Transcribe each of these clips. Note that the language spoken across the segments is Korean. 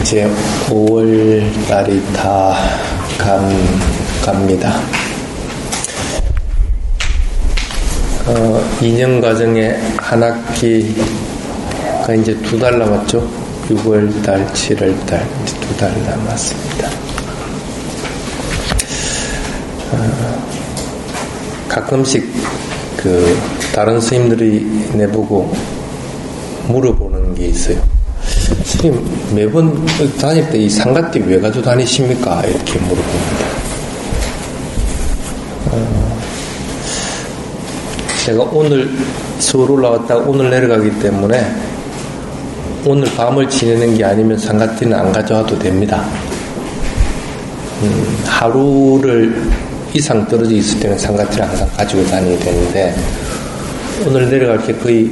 이제 5월 달이 다 갑니다. 2년 과정에 한 학기가 이제 2달 남았죠. 6월 달, 7월 달, 이제 2달 남았습니다. 가끔씩 다른 스님들이 내보고 물어보는 게 있어요. 스님, 매번 다닐 때 이 상가띠 왜 가지고 다니십니까? 이렇게 물어봅니다. 제가 오늘 서울 올라왔다 오늘 내려가기 때문에 오늘 밤을 지내는 게 아니면 상가띠는 안 가져와도 됩니다. 하루를 이상 떨어져 있을 때는 상가띠를 항상 가지고 다녀야 되는데 오늘 내려갈 게 거의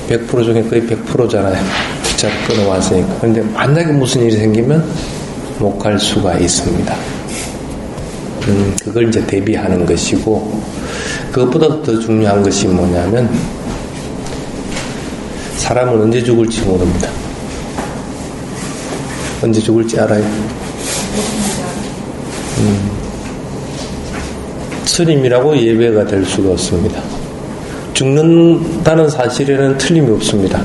100% 중에 거의 100%잖아요. 기차 끊어왔으니까. 그런데 만약에 무슨 일이 생기면 못 갈 수가 있습니다. 그걸 이제 대비하는 것이고, 그것보다 더 중요한 것이 뭐냐면 사람은 언제 죽을지 모릅니다. 언제 죽을지 알아요? 스님이라고 예외가 될 수가 없습니다. 죽는다는 사실에는 틀림이 없습니다.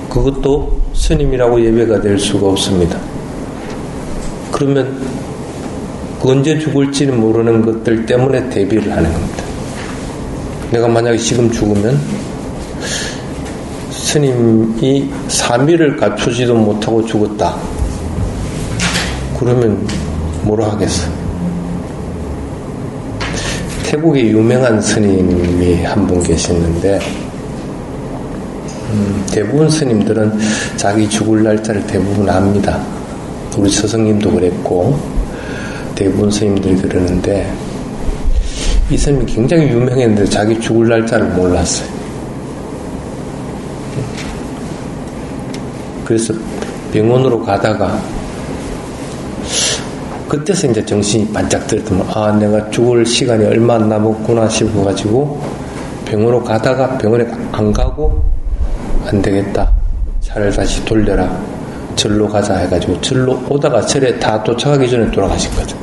그것도 스님이라고 예외가 될 수가 없습니다. 그러면 언제 죽을지는 모르는 것들 때문에 대비를 하는 겁니다. 내가 만약에 지금 죽으면 스님이 3일을 갖추지도 못하고 죽었다. 그러면 뭐라 하겠어? 태국에 유명한 스님이 한 분 계시는데 대부분 스님들은 자기 죽을 날짜를 대부분 압니다. 우리 스승님도 그랬고 대부분 스님들이 그러는데 이 스님이 굉장히 유명했는데 자기 죽을 날짜를 몰랐어요. 그래서 병원으로 가다가 그때서 이제 정신이 반짝 들더만 내가 죽을 시간이 얼마 안 남았구나 싶어가지고 병원으로 가다가 병원에 안 가고 안 되겠다. 차를 다시 돌려라. 절로 가자 해가지고 절로 오다가 절에 다 도착하기 전에 돌아가셨거든.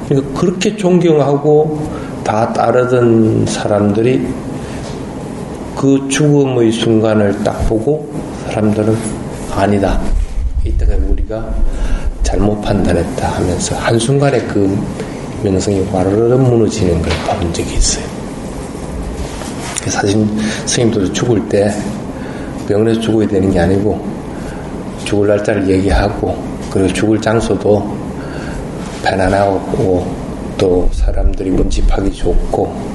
그러니까 그렇게 존경하고 다 따르던 사람들이 그 죽음의 순간을 딱 보고 사람들은 아니다. 이때가 우리가 잘못 판단했다 하면서 한순간에 그 명성이 와르르 무너지는 걸 본 적이 있어요. 사실 스님들도 죽을 때 병원에서 죽어야 되는 게 아니고 죽을 날짜를 얘기하고 그리고 죽을 장소도 편안하고 또 사람들이 문집하기 좋고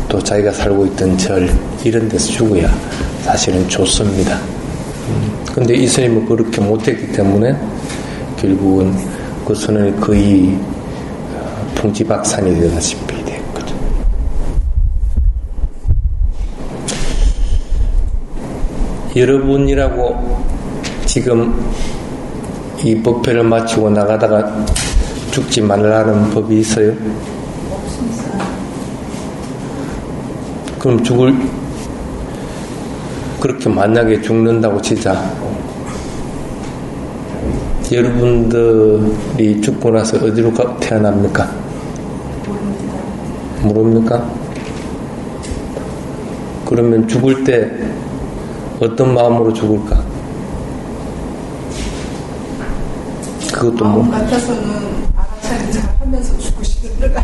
또 자기가 살고 있던 절 이런 데서 죽어야 사실은 좋습니다. 근데 이 스님은 그렇게 못했기 때문에 결국은 그 선언이 거의 풍지박산이 되다시피 됐거든. 여러분이라고 지금 이 법회를 마치고 나가다가 죽지 말라는 법이 있어요? 없습니다. 그럼 그렇게 만약에 죽는다고 치자. 여러분들이 죽고 나서 어디로 태어납니까? 모릅니까? 그러면 죽을 때 어떤 마음으로 죽을까? 그것도 마음 같아서는 알아차림 잘 하면서 죽으시는 거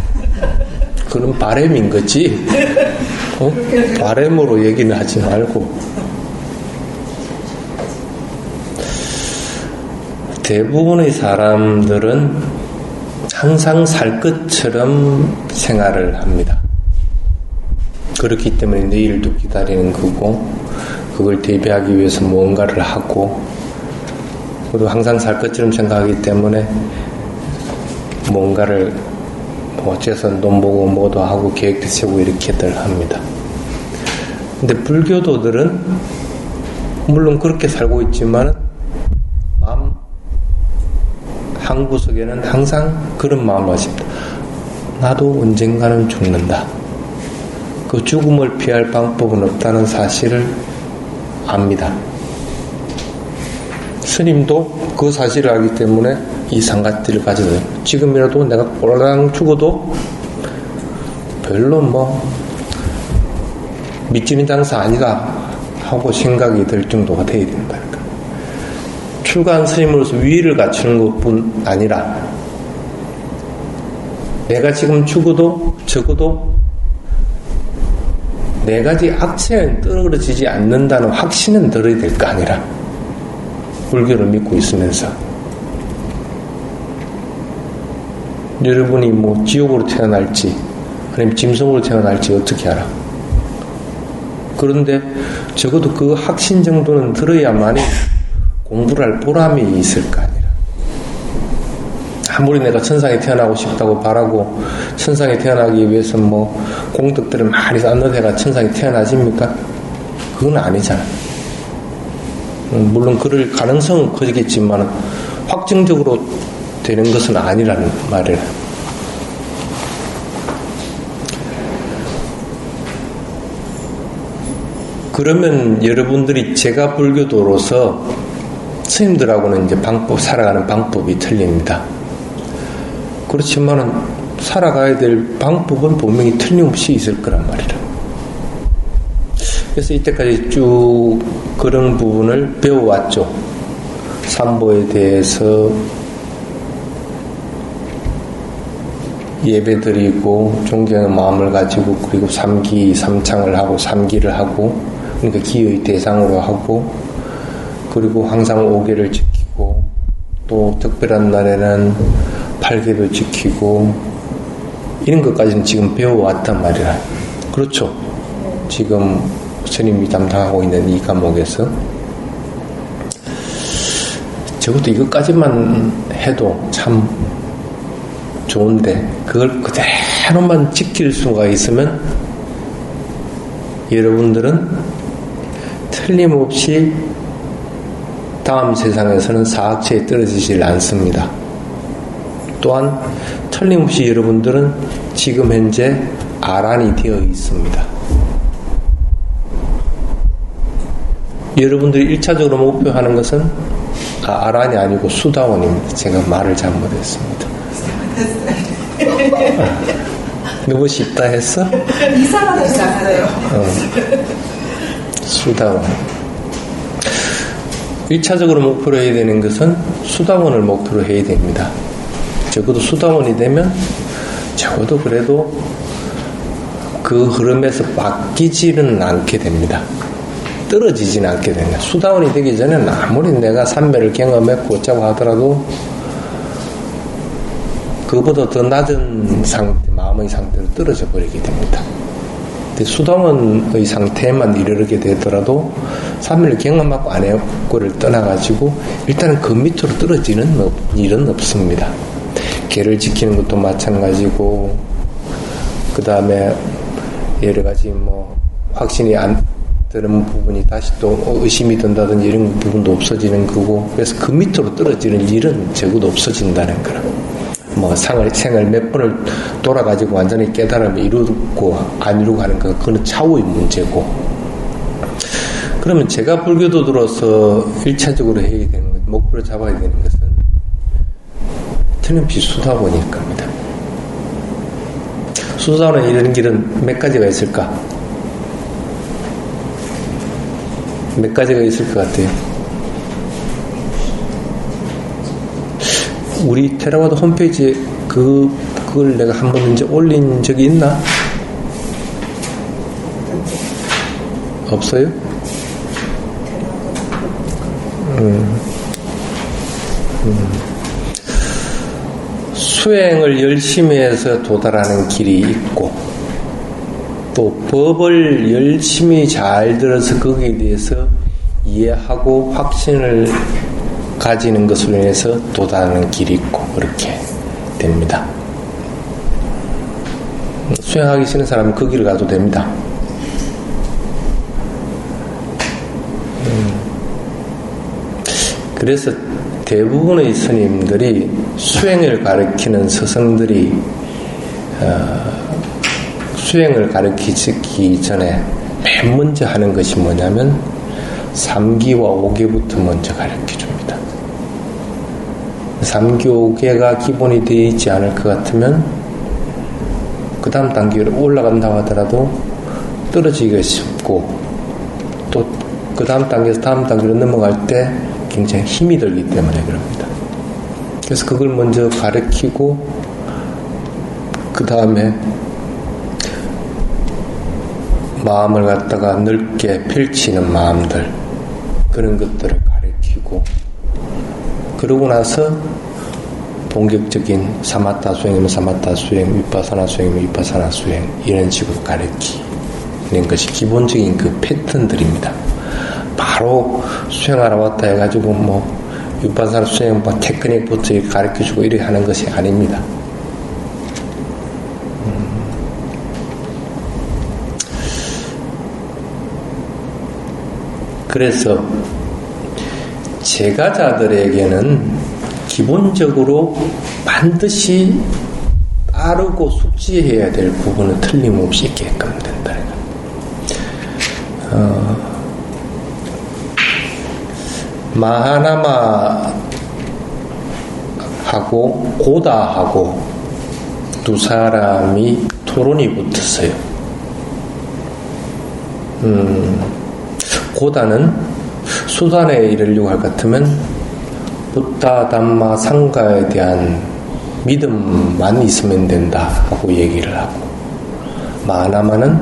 그런 바램인 거지. 바램으로 얘기는 하지 말고. 대부분의 사람들은 항상 살 것처럼 생활을 합니다. 그렇기 때문에 내일도 기다리는 거고 그걸 대비하기 위해서 무언가를 하고 그리고 항상 살 것처럼 생각하기 때문에 뭔가를 어째서 돈 보고 뭐도 하고 계획도 세우고 이렇게들 합니다. 근데 불교도들은 물론 그렇게 살고 있지만 마음 한 구석에는 항상 그런 마음을 가집니다. 나도 언젠가는 죽는다. 그 죽음을 피할 방법은 없다는 사실을 압니다. 스님도 그 사실을 알기 때문에 이 상가띠를 가져요. 지금이라도 내가 꼴랑 죽어도 별로 미치는 장사 아니다 하고 생각이 들 정도가 돼야 된다. 출가한 스님으로서 위를 갖추는 것뿐 아니라 내가 지금 죽어도 적어도 네 가지 악체는 떨어지지 않는다는 확신은 들어야 될 거 아니라 불교를 믿고 있으면서 여러분이 지옥으로 태어날지 아니면 짐승으로 태어날지 어떻게 알아? 그런데 적어도 그 확신 정도는 들어야만이 공부를 할 보람이 있을 거 아니라. 아무리 내가 천상에 태어나고 싶다고 바라고 천상에 태어나기 위해서 공덕들을 많이 쌓는 애가 천상에 태어나집니까? 그건 아니잖아. 물론 그럴 가능성은 커지겠지만 확정적으로 되는 것은 아니라는 말이라. 그러면 여러분들이 제가 불교도로서 스님들하고는 이제 살아가는 방법이 틀립니다. 그렇지만은 살아가야 될 방법은 분명히 틀림없이 있을 거란 말이라. 그래서 이때까지 쭉 그런 부분을 배워왔죠. 삼보에 대해서 예배드리고 존경의 마음을 가지고 그리고 삼기 삼창을 하고 삼기를 하고 그러니까 기의 대상으로 하고 그리고 항상 5개를 지키고 또 특별한 날에는 8개도 지키고 이런 것까지는 지금 배워왔단 말이라. 그렇죠. 지금 스님이 담당하고 있는 이 과목에서 적어도 이것까지만 해도 참 좋은데 그걸 그대로만 지킬 수가 있으면 여러분들은 틀림없이 다음 세상에서는 사악체에 떨어지질 않습니다. 또한 틀림없이 여러분들은 지금 현재 아란이 되어 있습니다. 여러분들이 1차적으로 목표하는 것은 아란이 아니고 수다원입니다. 제가 말을 잘못했습니다. 너무 쉽다 했어? 이상하게 시작하네요. 수다원. 1차적으로 목표로 해야 되는 것은 수다원을 목표로 해야 됩니다. 적어도 수다원이 되면 적어도 그래도 그 흐름에서 바뀌지는 않게 됩니다. 떨어지지는 않게 됩니다. 수다원이 되기 전에는 아무리 내가 삼매를 경험했고 어쩌고 하더라도 그보다 더 낮은 상태, 마음의 상태로 떨어져 버리게 됩니다. 근데 수다원의 상태에만 이르게 되더라도 삼매를 경험하고 안 했고를 떠나가지고 일단은 그 밑으로 떨어지는 일은 없습니다. 계를 지키는 것도 마찬가지고 그 다음에 여러 가지 확신이 안 드는 부분이 다시 또 의심이 든다든지 이런 부분도 없어지는 거고 그래서 그 밑으로 떨어지는 일은 적어도 없어진다는 거라. 생을 몇 번을 돌아가지고 완전히 깨달음을 이루고 안 이루고 하는 건 그건 차후의 문제고. 그러면 제가 불교도로서 1차적으로 해야 되는 것, 목표를 잡아야 되는 것은 틀림없이 수다원일 겁니다. 수다원은 이런 길은 몇 가지가 있을까? 몇 가지가 있을 것 같아요. 우리 테라와드 홈페이지에 그걸 내가 한번 이제 올린 적이 있나? 없어요? 수행을 열심히 해서 도달하는 길이 있고 또 법을 열심히 잘 들어서 거기에 대해서 이해하고 확신을 가지는 것으로 인해서 도달하는 길이 있고 그렇게 됩니다. 수행하기 싫은 사람은 그 길을 가도 됩니다. 그래서 대부분의 스님들이 수행을 가르치는 스승들이 수행을 가르치기 전에 맨 먼저 하는 것이 뭐냐면 3기와 5기부터 먼저 가르쳐줍니다. 삼교계가 기본이 되어 있지 않을 것 같으면 그 다음 단계로 올라간다고 하더라도 떨어지기가 쉽고 또 그 다음 단계에서 다음 단계로 넘어갈 때 굉장히 힘이 들기 때문에 그럽니다. 그래서 그걸 먼저 가르치고 그 다음에 마음을 갖다가 넓게 펼치는 마음들 그런 것들을 가르치고 그러고 나서 본격적인 사마타 수행이면 사마타 수행, 위파사나 수행이면 위파사나 수행 이런 식으로 가르치는 것이 기본적인 그 패턴들입니다. 바로 수행하러 왔다 해가지고 위파사나 수행 테크닉부터 이렇게 가르쳐주고 이렇게 하는 것이 아닙니다. 그래서 제가자들에게는 기본적으로 반드시 따르고 숙지해야 될 부분은 틀림없이 있게끔 된다. 마하나마하고 고다하고 두 사람이 토론이 붙었어요. 고다는 수단에 이르려고 할 것 같으면 부타, 담마, 상가에 대한 믿음만 있으면 된다 하고 얘기를 하고 마하나마는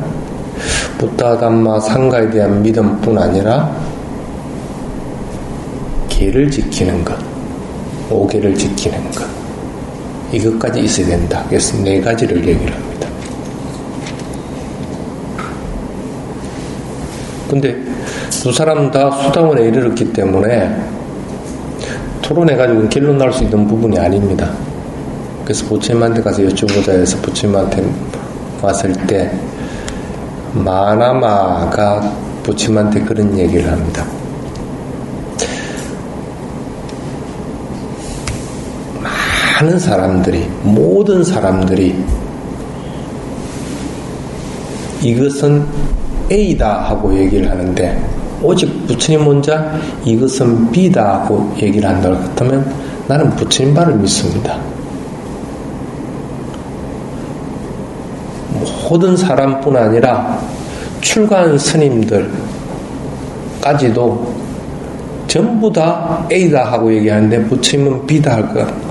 부타, 담마, 상가에 대한 믿음뿐 아니라 계를 지키는 것, 5계를 지키는 것 이것까지 있어야 된다. 그래서 4가지를 얘기를 합니다. 근데 두 사람 다 수다원에 이르렀기 때문에 토론해가지고 결론 날 수 있는 부분이 아닙니다. 그래서 부처님한테 가서 여쭤보자 해서 부처님한테 왔을 때 마하나마가 부처님한테 그런 얘기를 합니다. 많은 사람들이, 모든 사람들이 이것은 A다 하고 얘기를 하는데 오직 부처님 혼자 이것은 B다 하고 얘기를 한다고 했다면 나는 부처님 말을 믿습니다. 모든 사람뿐 아니라 출가한 스님들까지도 전부 다 A다 하고 얘기하는데 부처님은 B다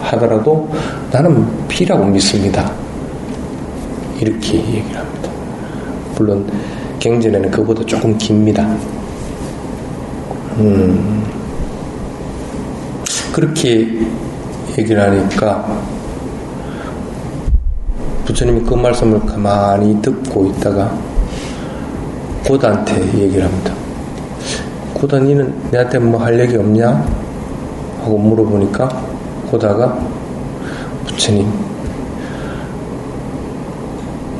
하더라도 나는 B라고 믿습니다. 이렇게 얘기를 합니다. 물론 경전에는 그보다 조금 깁니다. 그렇게 얘기를 하니까 부처님이 그 말씀을 가만히 듣고 있다가 고다한테 얘기를 합니다. 고다 니는 내한테 뭐 할 얘기 없냐? 하고 물어보니까 고다가 부처님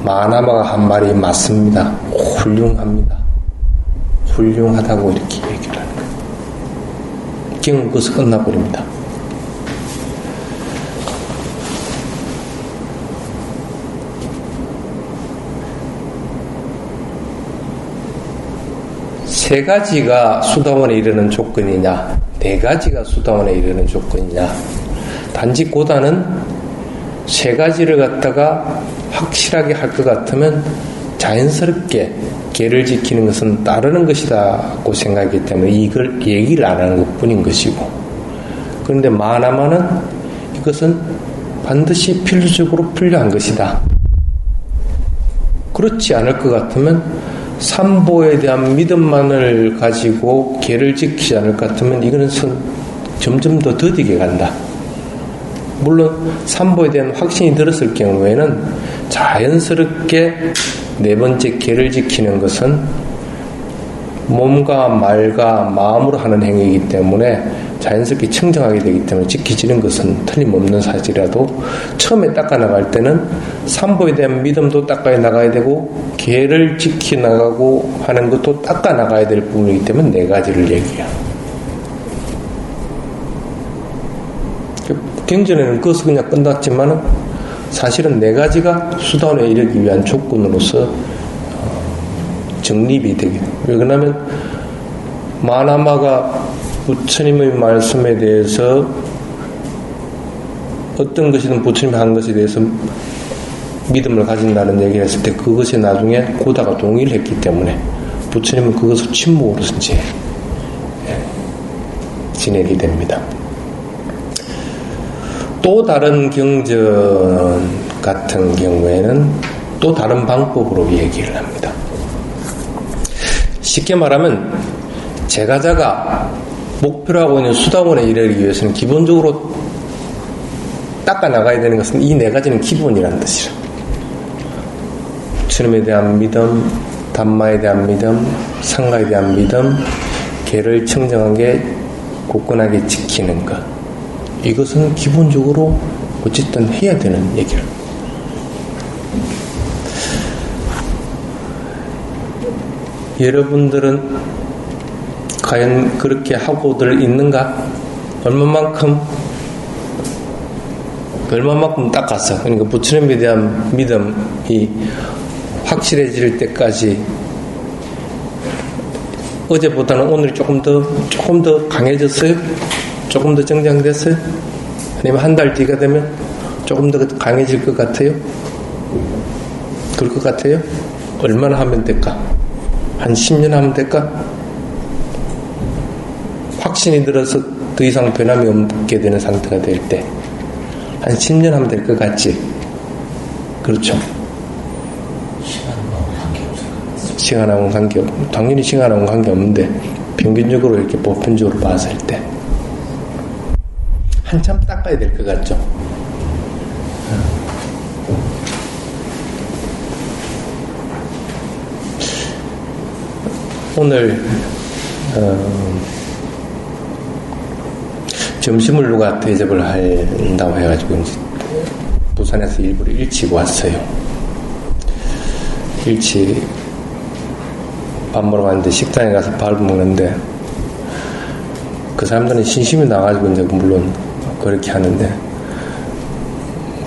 마하나마가 한 말이 맞습니다. 훌륭합니다. 훌륭하다고 이렇게 얘기를 하는 거예요. 경은 거기서 끝나버립니다. 세 가지가 수다원에 이르는 조건이냐, 4가지가 수다원에 이르는 조건이냐. 단지 고다는 3가지를 갖다가 확실하게 할 것 같으면 자연스럽게 계를 지키는 것은 따르는 것이다고 생각하기 때문에 이걸 얘기를 안 하는 것 뿐인 것이고, 그런데 마하나마는 이것은 반드시 필수적으로 필요한 것이다. 그렇지 않을 것 같으면 삼보에 대한 믿음만을 가지고 계를 지키지 않을 것 같으면 이거는 점점 더 더디게 간다. 물론 삼보에 대한 확신이 들었을 경우에는 자연스럽게 4번째 계를 지키는 것은 몸과 말과 마음으로 하는 행위이기 때문에 자연스럽게 청정하게 되기 때문에 지키지는 것은 틀림없는 사실이라도 처음에 닦아나갈 때는 삼보에 대한 믿음도 닦아나가야 되고 계를 지켜나가고 하는 것도 닦아나가야 될 부분이기 때문에 4가지를 얘기해요. 경전에는 그것은 그냥 끝났지만은 사실은 4가지가 수단에 이르기 위한 조건으로서 정립이 되게 돼요. 왜 그러냐면 마하나마가 부처님의 말씀에 대해서 어떤 것이든 부처님이 한 것에 대해서 믿음을 가진다는 얘기를 했을 때 그것이 나중에 고다가 동의를 했기 때문에 부처님은 그것을 침묵으로서 이제 지내게 됩니다. 또 다른 경전 같은 경우에는 또 다른 방법으로 얘기를 합니다. 쉽게 말하면 제가자가 목표로 하고 있는 수다원에 이르기 위해서는 기본적으로 닦아 나가야 되는 것은 이 네 가지는 기본이라는 뜻이라. 주님에 대한 믿음, 담마에 대한 믿음, 상가에 대한 믿음, 계를 청정하게 굳건하게 지키는 것. 이것은 기본적으로 어쨌든 해야 되는 얘기를. 여러분들은 과연 그렇게 하고들 있는가? 얼마만큼 닦았어. 그러니까 부처님에 대한 믿음이 확실해질 때까지 어제보다는 오늘이 조금 더 강해졌어요? 조금 더 정장됐어요? 아니면 한 달 뒤가 되면 조금 더 강해질 것 같아요? 그럴 것 같아요? 얼마나 하면 될까? 한 10년 하면 될까? 확신이 들어서 더 이상 변함이 없게 되는 상태가 될 때 한 10년 하면 될 것 같지? 그렇죠? 시간하고는 관계없어요. 당연히 시간하고는 관계없는데 평균적으로 이렇게 보편적으로 봤을 때 한참 닦아야 될 것 같죠? 오늘 점심을 누가 대접을 한다고 해가지고 이제 부산에서 일부러 일찍 왔어요. 일찍 밥 먹으러 갔는데 식당에 가서 밥을 먹는데 그 사람들은 신심이 나가지고 이제 물론 그렇게 하는데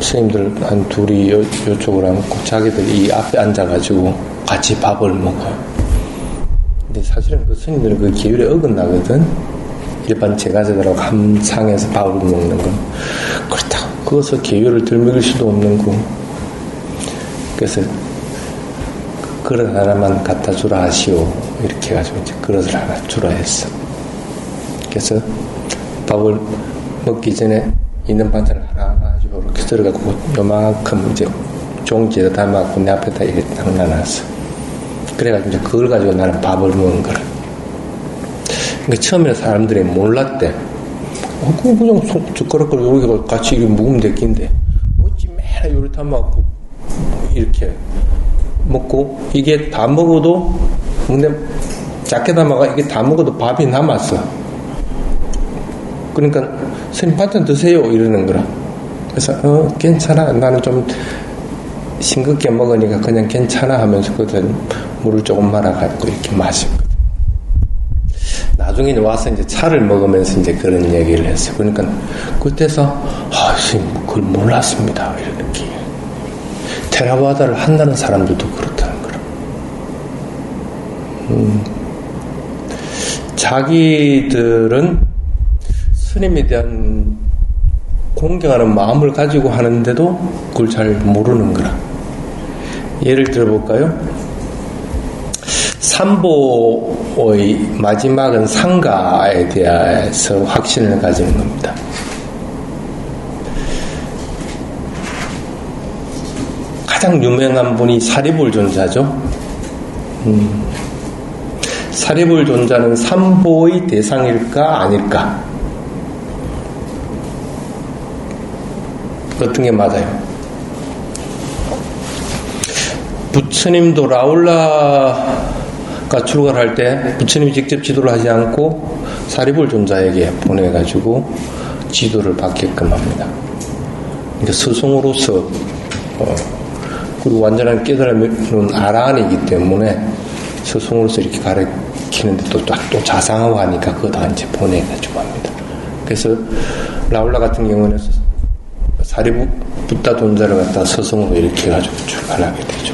스님들 한 둘이 요쪽으로 앉고 자기들 이 앞에 앉아가지고 같이 밥을 먹어요. 근데 사실은 그 스님들은 그 계율에 어긋나거든. 일반 제가자들하고 한 상에서 밥을 먹는 건 그렇다고 그것을 계율을 덜 먹일 수도 없는 거. 그래서 그릇 하나만 갖다 주라 하시오 이렇게 해가지고 이제 그릇을 하나 주라 했어. 그래서 밥을 먹기 전에 있는 반찬을 하나 가지고 이렇게 들어가고 요만큼 이제 종지에다 담아갖고 내 앞에다 이렇게 딱 놔놨어. 그래가지고 이제 그걸 가지고 나는 밥을 먹은 거라. 그러니까 처음에 사람들이 몰랐대. 그냥 젓가락을 이렇게 같이 이렇게 묵으면 됐긴데 어찌 매일 요리 담아갖고 이렇게 먹고 이게 다 먹어도 근데 작게 담아가 이게 다 먹어도 밥이 남았어. 그러니까 스님 반찬 드세요 이러는 거라. 그래서 괜찮아 나는 좀 싱겁게 먹으니까 그냥 괜찮아 하면서 그때 물을 조금 말아가지고 이렇게 마시거든. 나중에 와서 이제 차를 먹으면서 이제 그런 얘기를 했어요. 그러니까 그때서 스님 그걸 몰랐습니다 이렇게. 테라와다를 한다는 사람들도 그렇다는 거라. 자기들은 스님에 대한 공경하는 마음을 가지고 하는데도 그걸 잘 모르는 거라. 예를 들어볼까요? 삼보의 마지막은 상가에 대해서 확신을 가지는 겁니다. 가장 유명한 분이 사리불존자죠. 사리불존자는 삼보의 대상일까 아닐까? 어떤 게 맞아요? 부처님도 라울라가 출가할 때 부처님이 직접 지도를 하지 않고 사리불존자에게 보내가지고 지도를 받게끔 합니다. 그러니까 스승으로서 그리고 완전한 깨달음은 아라한이기 때문에 스승으로서 이렇게 가르치는데 또 자상하고 하니까 그거 다 이제 보내가지고 합니다. 그래서 라울라 같은 경우는 사리부타 존자를 갖다 스승으로 이렇게 해가지고 출발하게 되죠.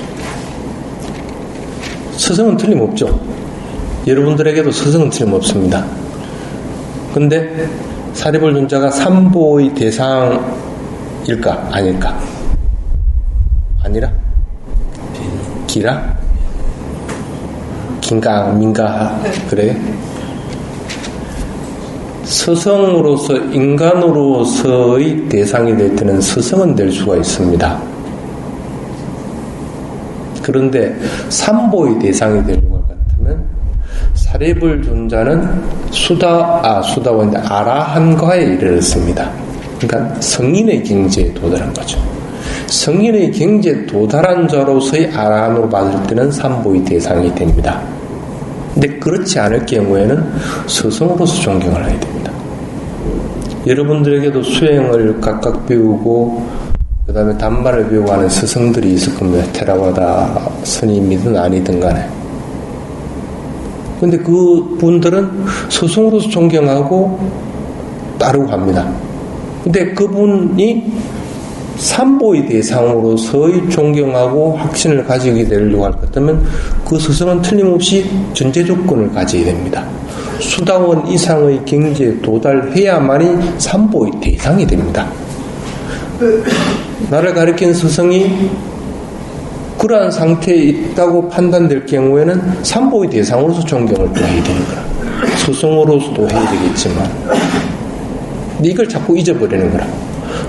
스승은 틀림없죠. 여러분들에게도 스승은 틀림없습니다. 근데 사리불 존자가 삼보의 대상을 일까? 아닐까? 아니라? 기라? 긴가? 민가? 그래? 스성으로서, 인간으로서의 대상이 될 때는 스성은 될 수가 있습니다. 그런데 삼보의 대상이 되려고 할 것 같으면 사리불 존자는 수다원인데 아라한과에 이르렀습니다. 그러니까 성인의 경지에 도달한 거죠. 성인의 경지에 도달한 자로서의 아라한으로 봤을 때는 삼보의 대상이 됩니다. 근데 그렇지 않을 경우에는 스승으로서 존경을 해야 됩니다. 여러분들에게도 수행을 각각 배우고 그 다음에 단말을 배우고 하는 스승들이 있을 겁니다. 테라와다 스님이든 아니든 간에. 근데 그 분들은 스승으로서 존경하고 따르고 합니다. 근데 그분이 삼보의 대상으로서의 존경하고 확신을 가지게 되려고 할 것 같으면 그 스승은 틀림없이 전제 조건을 가져야 됩니다. 수다원 이상의 경지에 도달해야만이 삼보의 대상이 됩니다. 나를 가르친 스승이 그러한 상태에 있다고 판단될 경우에는 삼보의 대상으로서 존경을 또 해야 되는 거라. 스승으로서도 해야 되겠지만 근데 이걸 자꾸 잊어버리는 거라.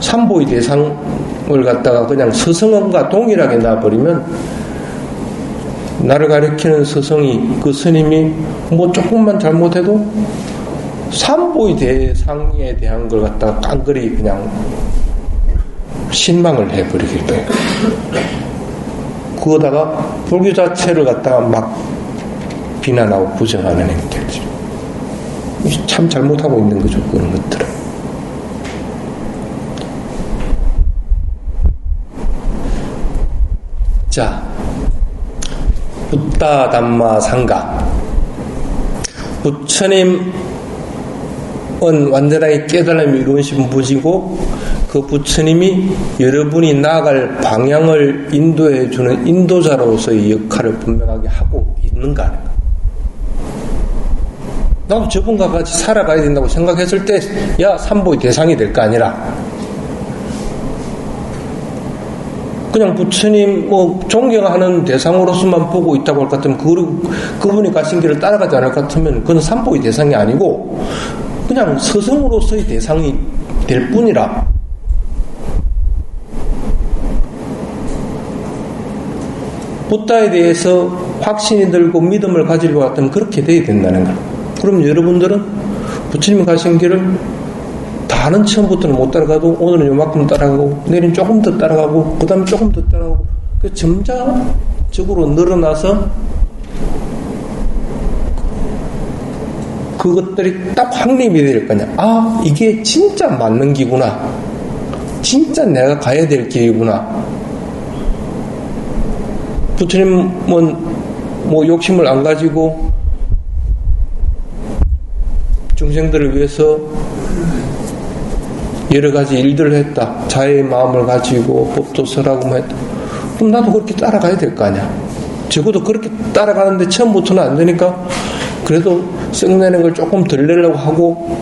삼보의 대상을 갖다가 그냥 스승과 동일하게 놔버리면 나를 가르치는 스승이 그 스님이 뭐 조금만 잘못해도 삼보의 대상에 대한 걸 갖다가 깡그리 그냥 신망을 해버리게 돼요. 그거다가 불교 자체를 갖다가 막 비난하고 부정하는 행태죠. 참 잘못하고 있는 거죠. 그런 것들은. 자, 붓다 담마 상가. 부처님은 완전하게 깨달음이 이루어진 분이고 그 부처님이 여러분이 나아갈 방향을 인도해주는 인도자로서의 역할을 분명하게 하고 있는가 하는가. 나도 저분과 같이 살아가야 된다고 생각했을 때 야 삼보의 대상이 될 거 아니라 그냥 부처님 존경하는 대상으로서만 보고 있다고 할 것 같으면 그분이 가신 길을 따라가지 않을 것 같으면 그건 삼보의 대상이 아니고 그냥 스승으로서의 대상이 될 뿐이라. 부다에 대해서 확신이 들고 믿음을 가지려고 했다면 그렇게 돼야 된다는 거야. 그럼 여러분들은 부처님이 가신 길을 다는 처음부터는 못 따라가도 오늘은 요만큼 따라가고 내일은 조금 더 따라가고 그 다음에 조금 더 따라가고 점차적으로 늘어나서 그것들이 딱 확립이 될 거냐. 아, 이게 진짜 맞는 기구나. 진짜 내가 가야 될 길이구나. 부처님은 뭐 욕심을 안 가지고 중생들을 위해서 여러 가지 일들을 했다. 자애의 마음을 가지고 법도 설하고 했다. 그럼 나도 그렇게 따라가야 될 거 아니야. 적어도 그렇게 따라가는데 처음부터는 안 되니까 그래도 썩내는 걸 조금 덜 내려고 하고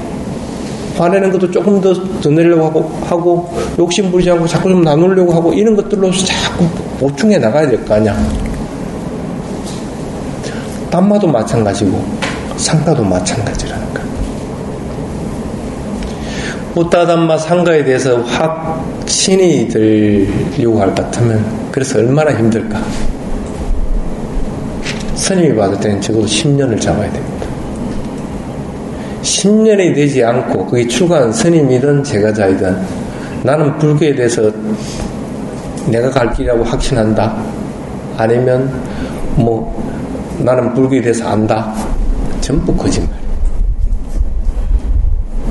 화내는 것도 조금 더 내려고 하고 욕심 부리지 않고 자꾸 좀 나누려고 하고 이런 것들로서 자꾸 보충해 나가야 될 거 아니야. 담마도 마찬가지고 상가도 마찬가지라는 거야. 붓다담마 상가에 대해서 확신이 들려고 할 것 같으면 그래서 얼마나 힘들까. 스님이 받을 때는 적어도 10년을 잡아야 됩니다. 10년이 되지 않고 그게 출가한 스님이든 제가자이든 나는 불교에 대해서 내가 갈 길이라고 확신한다. 아니면 나는 불교에 대해서 안다. 전부 거짓말.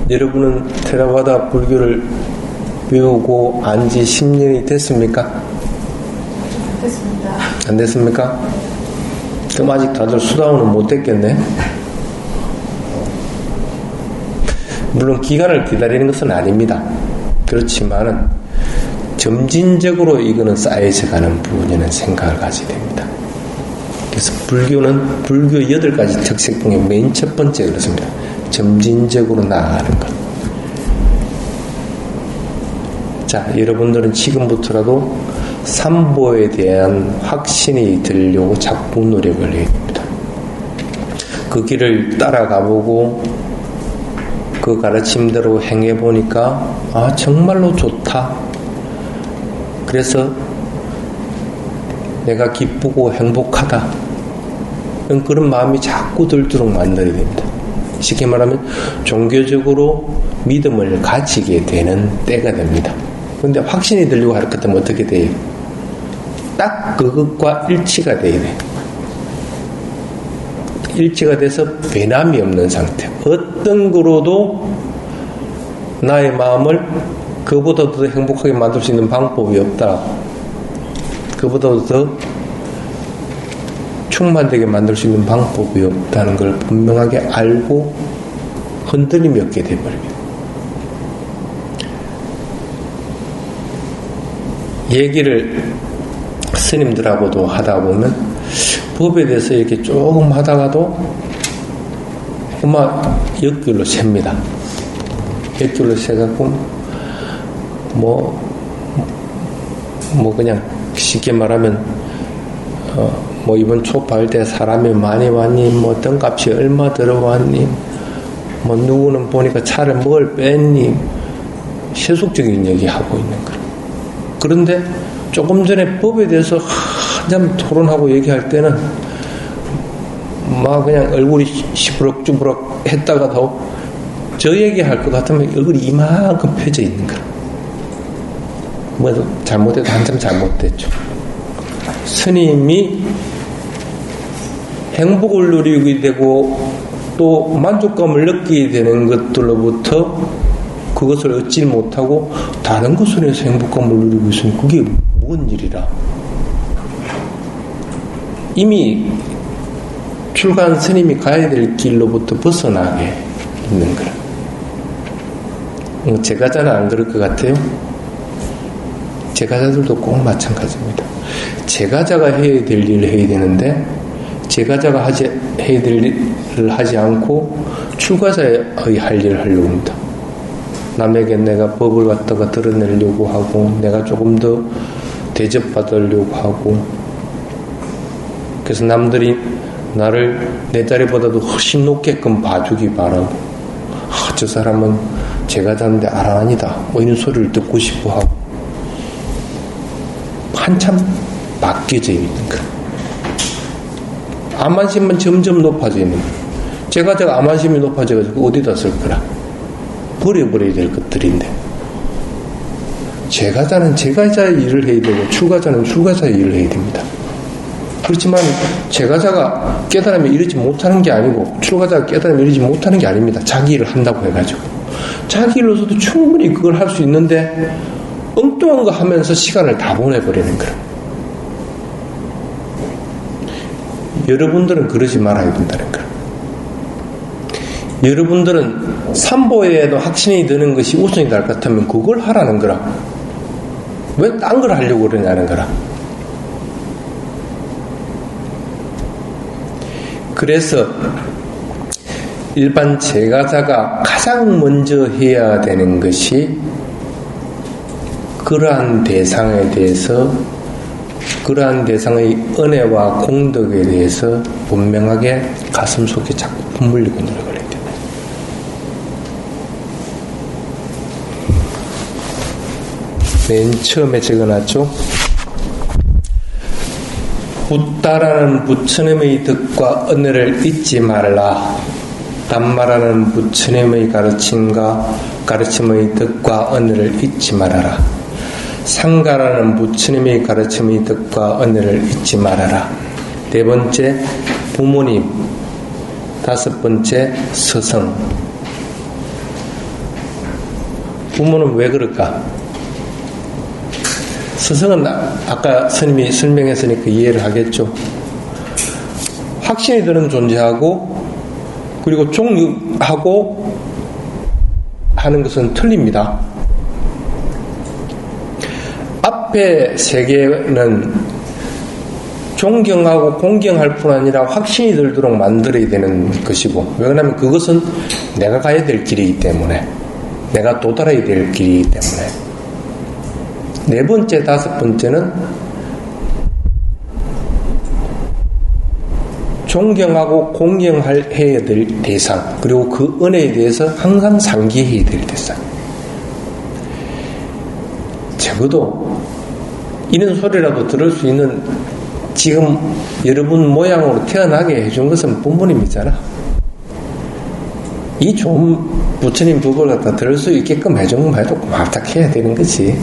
여러분은 테라와다 불교를 배우고 안지 10년이 됐습니까? 됐습니다. 안 됐습니까? 그럼 아직 다들 수다원은 못 됐겠네? 물론 기간을 기다리는 것은 아닙니다. 그렇지만은 점진적으로 이거는 쌓여져 가는 부분이라는 생각을 가지게 됩니다. 그래서 불교는 불교 8가지 특색 중에 맨 첫 번째 그렇습니다. 점진적으로 나아가는 것. 자, 여러분들은 지금부터라도 삼보에 대한 확신이 들려고 자꾸 노력을 해야 됩니다. 그 길을 따라가보고 그 가르침대로 행해보니까 정말로 좋다. 그래서 내가 기쁘고 행복하다. 그런 마음이 자꾸 들도록 만들어야 됩니다. 쉽게 말하면 종교적으로 믿음을 가지게 되는 때가 됩니다. 그런데 확신이 들려고 할 것 같으면 어떻게 돼요? 딱 그것과 일치가 돼야 돼요. 일치가 돼서 변함이 없는 상태. 어떤 거로도 나의 마음을 그보다 더 행복하게 만들 수 있는 방법이 없다. 그보다 더 충만되게 만들 수 있는 방법이 없다는 걸 분명하게 알고 흔들림이 없게 돼버립니다. 얘기를 스님들하고도 하다 보면 법에 대해서 이렇게 조금 하다가도 그만 역결로 셉니다. 역결로 세갖고 그냥 쉽게 말하면 이번 초파할 때 사람이 많이 왔니? 뜬값이 얼마 들어왔니? 누구는 보니까 차를 뭘 뺐니? 세속적인 얘기하고 있는 거예요. 그런데 조금 전에 법에 대해서 한참 토론하고 얘기할 때는 그냥 얼굴이 시부럭주부럭 했다가도 저 얘기할 것 같으면 얼굴이 이만큼 펴져 있는 거예요. 잘못해도 한참 잘못됐죠. 스님이 행복을 누리게 되고 또 만족감을 느끼게 되는 것들로부터 그것을 얻지 못하고 다른 것으로 해서 행복감을 누리고 있으니 그게 뭔 일이라. 이미 출가한 스님이 가야 될 길로부터 벗어나게 있는 거라. 제가자는 안 그럴 것 같아요? 제가자들도 꼭 마찬가지입니다. 제가자가 해야 될 일을 해야 되는데 제가자가 해야 될 일을 하지 않고 출가자의 할 일을 하려고 합니다. 남에게 내가 법을 갖다가 드러내려고 하고 내가 조금 더 대접받으려고 하고 그래서 남들이 나를 내 자리보다도 훨씬 높게끔 봐주기 바라고 저 사람은 제가자인데 아란이다 이런 소리를 듣고 싶어 하고 한참 바뀌어져 있는 거예요. 암만심은 점점 높아져 있는 거예요. 제가자가 암만심이 높아져가지고 어디다 쓸 거라. 버려버려야 될 것들인데 제가자는 제가자의 일을 해야 되고 출가자는 출가자의 일을 해야 됩니다. 그렇지만 제가자가 깨달음에 이르지 못하는 게 아니고 출가자가 깨달음에 이르지 못하는 게 아닙니다. 자기 일을 한다고 해가지고 자기 일로서도 충분히 그걸 할 수 있는데 엉뚱한 거 하면서 시간을 다 보내버리는 거예요. 여러분들은 그러지 말아야 된다는 거예요. 여러분들은 삼보에도 확신이 드는 것이 우선이 될 것 같으면 그걸 하라는 거라. 왜 딴 걸 하려고 그러냐는 거라. 그래서 일반 제가자가 가장 먼저 해야 되는 것이 그러한 대상에 대해서 그러한 대상의 은혜와 공덕에 대해서 분명하게 가슴속에 자꾸 품물리고 노력을 해야 됩니다. 맨 처음에 적어놨죠. 붓다라는 부처님의 덕과 은혜를 잊지 말라. 담마라는 부처님의 가르침의 덕과 은혜를 잊지 말아라. 상가라는 부처님의 가르침의 덕과 은혜를 잊지 말아라. 네 번째 부모님, 다섯 번째 스승. 부모는 왜 그럴까? 스승은 아까 스님이 설명했으니까 이해를 하겠죠. 확신이 드는 존재하고 그리고 종육하고 하는 것은 틀립니다. 앞에 세 개는 존경하고 공경할 뿐 아니라 확신이 들도록 만들어야 되는 것이고, 왜냐하면 그것은 내가 가야 될 길이기 때문에, 내가 도달해야 될 길이기 때문에. 네 번째, 다섯 번째는 존경하고 공경해야 될 대상, 그리고 그 은혜에 대해서 항상 상기해야 될 대상. 적어도 이런 소리라도 들을 수 있는 지금 여러분 모양으로 태어나게 해준 것은 부모님이잖아. 이 좋은 부처님 법을 갖다 들을 수 있게끔 해준 것만 해도 고맙다 해야 되는 거지.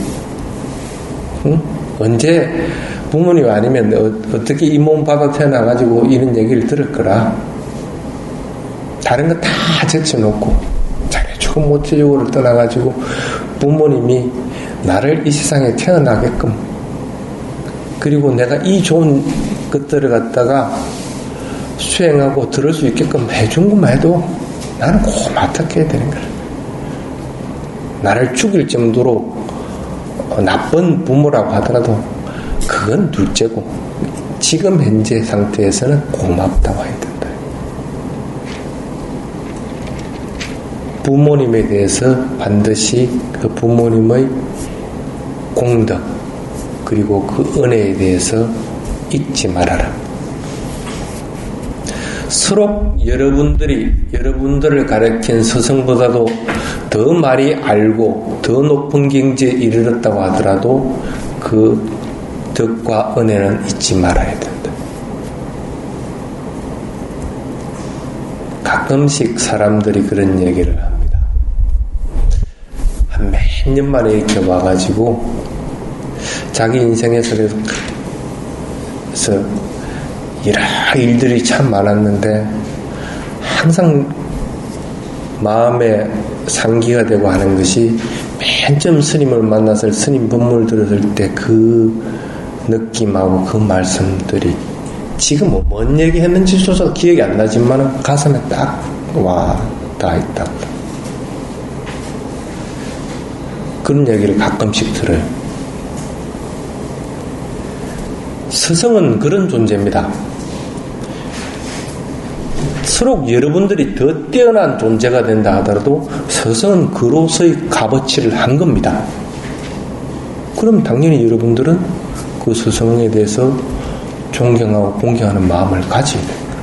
응? 언제 부모님 아니면 어떻게 이 몸 받아 태어나가지고 이런 얘기를 들을 거라. 다른 거 다 제쳐놓고 잘해주고 못해주고를 떠나가지고 부모님이 나를 이 세상에 태어나게끔, 그리고 내가 이 좋은 것들을 갖다가 수행하고 들을 수 있게끔 해준 것만 해도 나는 고맙다 해야 되는 거야. 나를 죽일 정도로 나쁜 부모라고 하더라도 그건 둘째고 지금 현재 상태에서는 고맙다고 해야 된다. 부모님에 대해서 반드시 그 부모님의 공덕 그리고 그 은혜에 대해서 잊지 말아라. 서로 여러분들을 가르친 스승보다도 더 많이 알고 더 높은 경지에 이르렀다고 하더라도 그 덕과 은혜는 잊지 말아야 된다. 가끔씩 사람들이 그런 얘기를 합니다. 한 몇 년 만에 이렇게 와가지고 자기 인생에서 여러 일들이 참 많았는데 항상 마음에 상기가 되고 하는 것이 맨 처음 스님을 만났을 스님 법문을 들었을 때 그 느낌하고 그 말씀들이 지금 뭔 얘기 했는지조차 기억이 안 나지만 가슴에 딱 와 닿아 있다. 그런 얘기를 가끔씩 들어요. 스승은 그런 존재입니다. 서로 여러분들이 더 뛰어난 존재가 된다 하더라도 스승은 그로서의 값어치를 한 겁니다. 그럼 당연히 여러분들은 그 스승에 대해서 존경하고 공경하는 마음을 가져야 됩니다.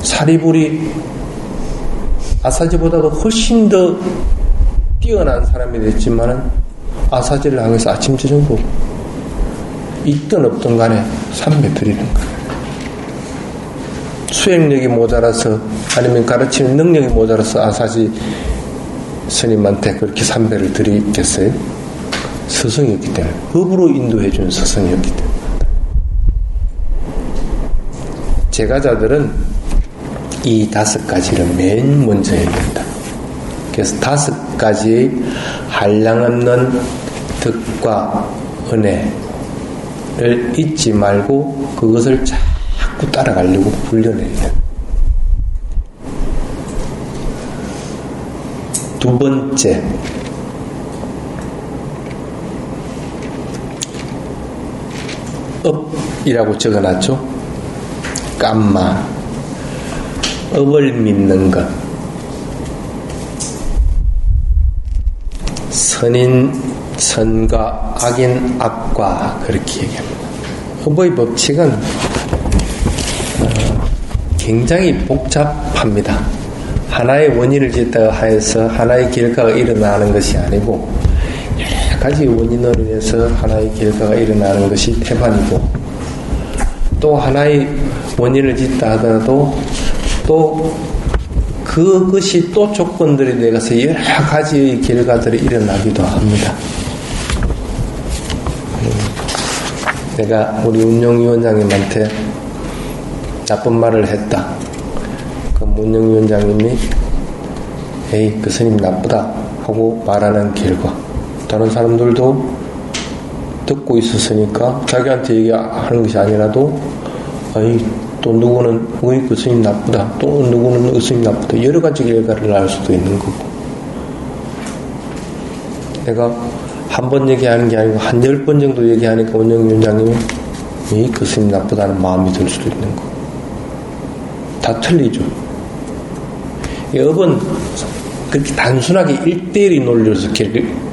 사리불이 아사지보다도 훨씬 더 뛰어난 사람이 됐지만은 아사지를 향해서 아침 저녁으로 있든 없든 간에 삼배 드리는 거예요. 수행력이 모자라서 아니면 가르치는 능력이 모자라서 아사지 스님한테 그렇게 삼배를 드리겠어요? 스승이었기 때문에, 법으로 인도해준 스승이었기 때문에. 제가자들은 이 5가지를 맨 먼저 해야 된다. 그래서 5가지의 한량없는 덕과 은혜를 잊지 말고 그것을 자꾸 따라가려고 훈련해야 돼. 두 번째, 업이라고 적어놨죠. 깜마, 업을 믿는 것. 선인 선과 악인 악과 그렇게 얘기합니다. 업의 법칙은 굉장히 복잡합니다. 하나의 원인을 짓다가 하여서 하나의 결과가 일어나는 것이 아니고 여러 가지 원인으로 인해서 하나의 결과가 일어나는 것이 태반이고, 또 하나의 원인을 짓다 하더라도 또 그것이 또 조건들이 되어서 여러 가지의 결과들이 일어나기도 합니다. 내가 우리 운영위원장님한테 나쁜 말을 했다. 그럼 운영위원장님이 에이 그 스님 나쁘다 하고 말하는 결과, 다른 사람들도 듣고 있었으니까 자기한테 얘기하는 것이 아니라도 아이 또 누구는 어이 그 스님 나쁘다, 또 누구는 그 스님 나쁘다, 여러 가지 결과를 알 수도 있는 거고, 내가 한 번 얘기하는 게 아니고 한 10번 정도 얘기하니까 운영위원장님이 이 그 스님 나쁘다는 마음이 들 수도 있는 거고, 다 틀리죠. 이 업은 그렇게 단순하게 1대1의 논리로서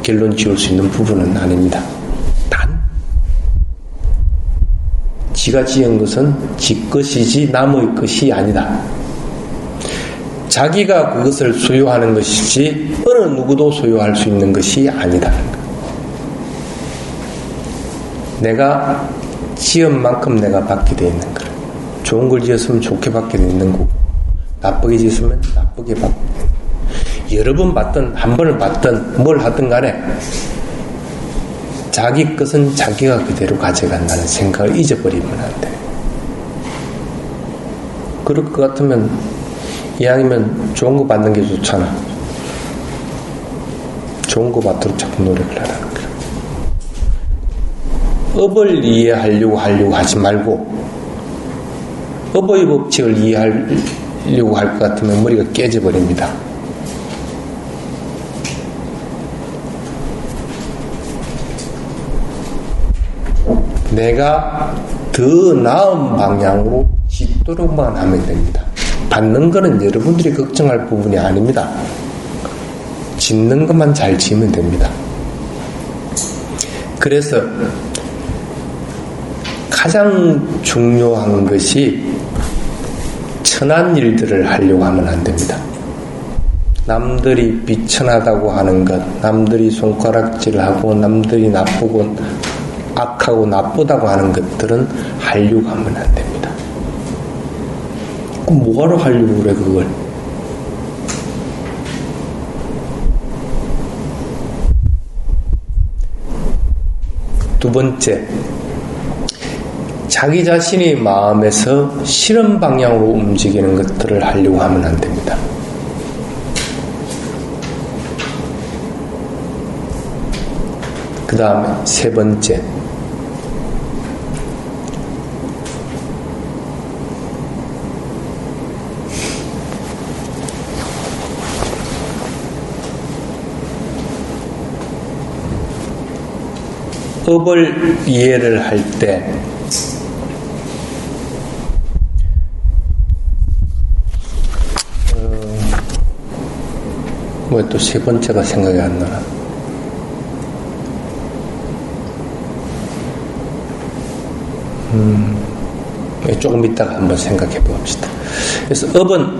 결론 지을 수 있는 부분은 아닙니다. 단 지가 지은 것은 지 것이지 남의 것이 아니다. 자기가 그것을 소유하는 것이지 어느 누구도 소유할 수 있는 것이 아니다. 내가 지은 만큼 내가 받게 되어 있는 거라. 좋은 걸 지었으면 좋게 받게 되어 있는 거고, 나쁘게 지었으면 나쁘게 받게 되는 거고, 여러 번 받든 한 번을 받든 뭘 하든 간에 자기 것은 자기가 그대로 가져간다는 생각을 잊어버리면 안 돼. 그럴 것 같으면 이왕이면 좋은 거 받는 게 좋잖아. 좋은 거 받도록 자꾸 노력을 하라는 거야. 업을 이해하려고 하지 말고 업의 법칙을 이해하려고 할 것 같으면 머리가 깨져버립니다. 내가 더 나은 방향으로 짓도록만 하면 됩니다. 받는 거는 여러분들이 걱정할 부분이 아닙니다. 짓는 것만 잘 지으면 됩니다. 그래서 가장 중요한 것이 천한 일들을 하려고 하면 안 됩니다. 남들이 비천하다고 하는 것, 남들이 손가락질하고 남들이 나쁘고 악하고 나쁘다고 하는 것들은 하려고 하면 안 됩니다. 그럼 뭐하러 하려고 그래 그걸? 두 번째, 자기 자신의 마음에서 싫은 방향으로 움직이는 것들을 하려고 하면 안 됩니다. 그 다음에 세 번째, 업을 이해를 할 때 뭐 또 세 번째가 생각이 안 나나. 조금 이따가 한번 생각해 봅시다. 그래서 업은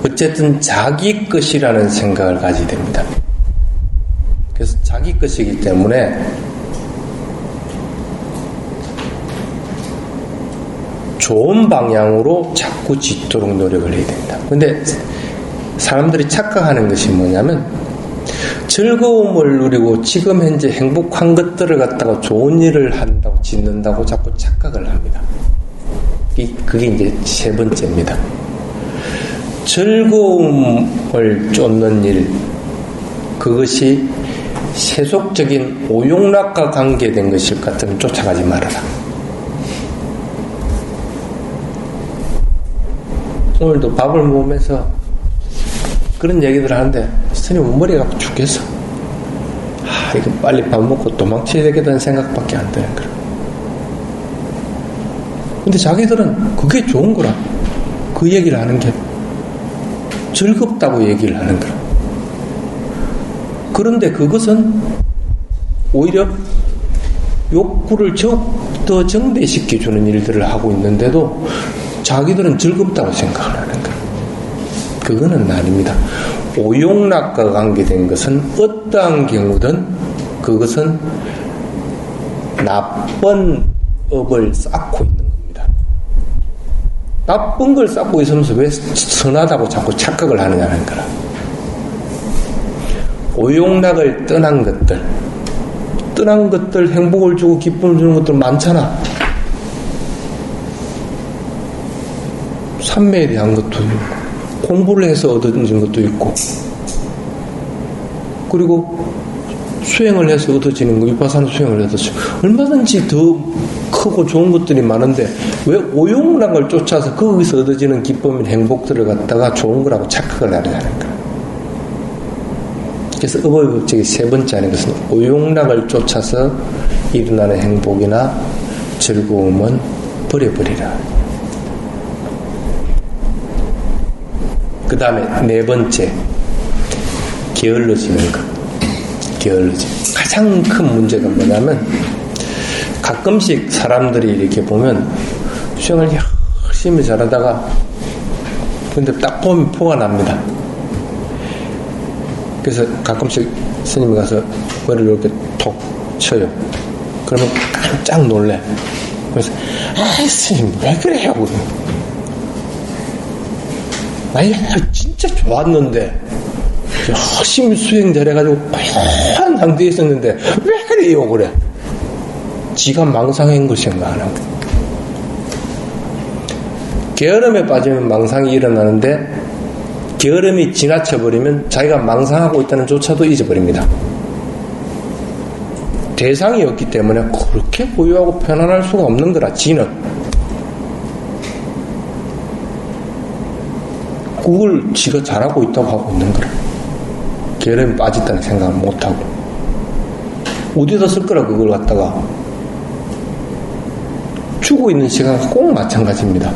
어쨌든 자기 것이라는 생각을 가지게 됩니다. 그래서 자기 것이기 때문에 좋은 방향으로 자꾸 짓도록 노력을 해야 됩니다. 근데 사람들이 착각하는 것이 뭐냐면 즐거움을 누리고 지금 현재 행복한 것들을 갖다가 좋은 일을 한다고 짓는다고 자꾸 착각을 합니다. 그게 이제 세 번째입니다. 즐거움을 쫓는 일, 그것이 세속적인 오용락과 관계된 것일 것 같으면 쫓아가지 말아라. 오늘도 밥을 먹으면서 그런 얘기들 하는데 스님 머리가 아파 죽겠어. 이거 빨리 밥 먹고 도망쳐야 되겠다는 생각밖에 안 드는 거야. 근데 자기들은 그게 좋은 거라. 그 얘기를 하는 게 즐겁다고 얘기를 하는 거라. 그런데 그것은 오히려 욕구를 더 정대시켜주는 일들을 하고 있는데도 자기들은 즐겁다고 생각을 하는 거야. 그거는 아닙니다. 오용락과 관계된 것은 어떠한 경우든 그것은 나쁜 업을 쌓고 있는 겁니다. 나쁜 걸 쌓고 있으면서 왜 선하다고 자꾸 착각을 하느냐는 거라. 오용락을 떠난 것들, 행복을 주고 기쁨을 주는 것들 많잖아. 삼매에 대한 것도 있고, 공부를 해서 얻어진 것도 있고, 그리고 수행을 해서 얻어지는 거, 위파사나 수행을 해서 얼마든지 더 크고 좋은 것들이 많은데 왜 오용락을 쫓아서 거기서 얻어지는 기쁨인 행복들을 갖다가 좋은 거라고 착각을 하려는 거야. 그래서 업의 법칙의 세 번째 하는 것은 오용락을 쫓아서 일어나는 행복이나 즐거움은 버려버리라. 그 다음에 네 번째, 게을러지는 것. 게을러짐. 가장 큰 문제가 뭐냐면 가끔씩 사람들이 이렇게 보면 수영을 열심히 잘하다가 근데 딱 보면 포가 납니다. 그래서 가끔씩 스님이 가서 머리를 이렇게 톡 쳐요. 그러면 깜짝 놀래. 그래서 아이 스님 왜 그래요? 아니 진짜 좋았는데 열심히 수행 잘해가지고 고요한 상태에 있었는데 왜 그래요? 그래. 지가 망상한 것인가 안 하고. 게으름에 빠지면 망상이 일어나는데 게으름이 지나쳐버리면 자기가 망상하고 있다는 조차도 잊어버립니다. 대상이 없기 때문에 그렇게 고요하고 편안할 수가 없는 거라. 지는 그걸 지가 잘하고 있다고 하고 있는 거라. 게으름이 빠졌다는 생각을 못하고 어디다 쓸 거라. 그걸 갖다가 주고 있는 시간과 꼭 마찬가지입니다.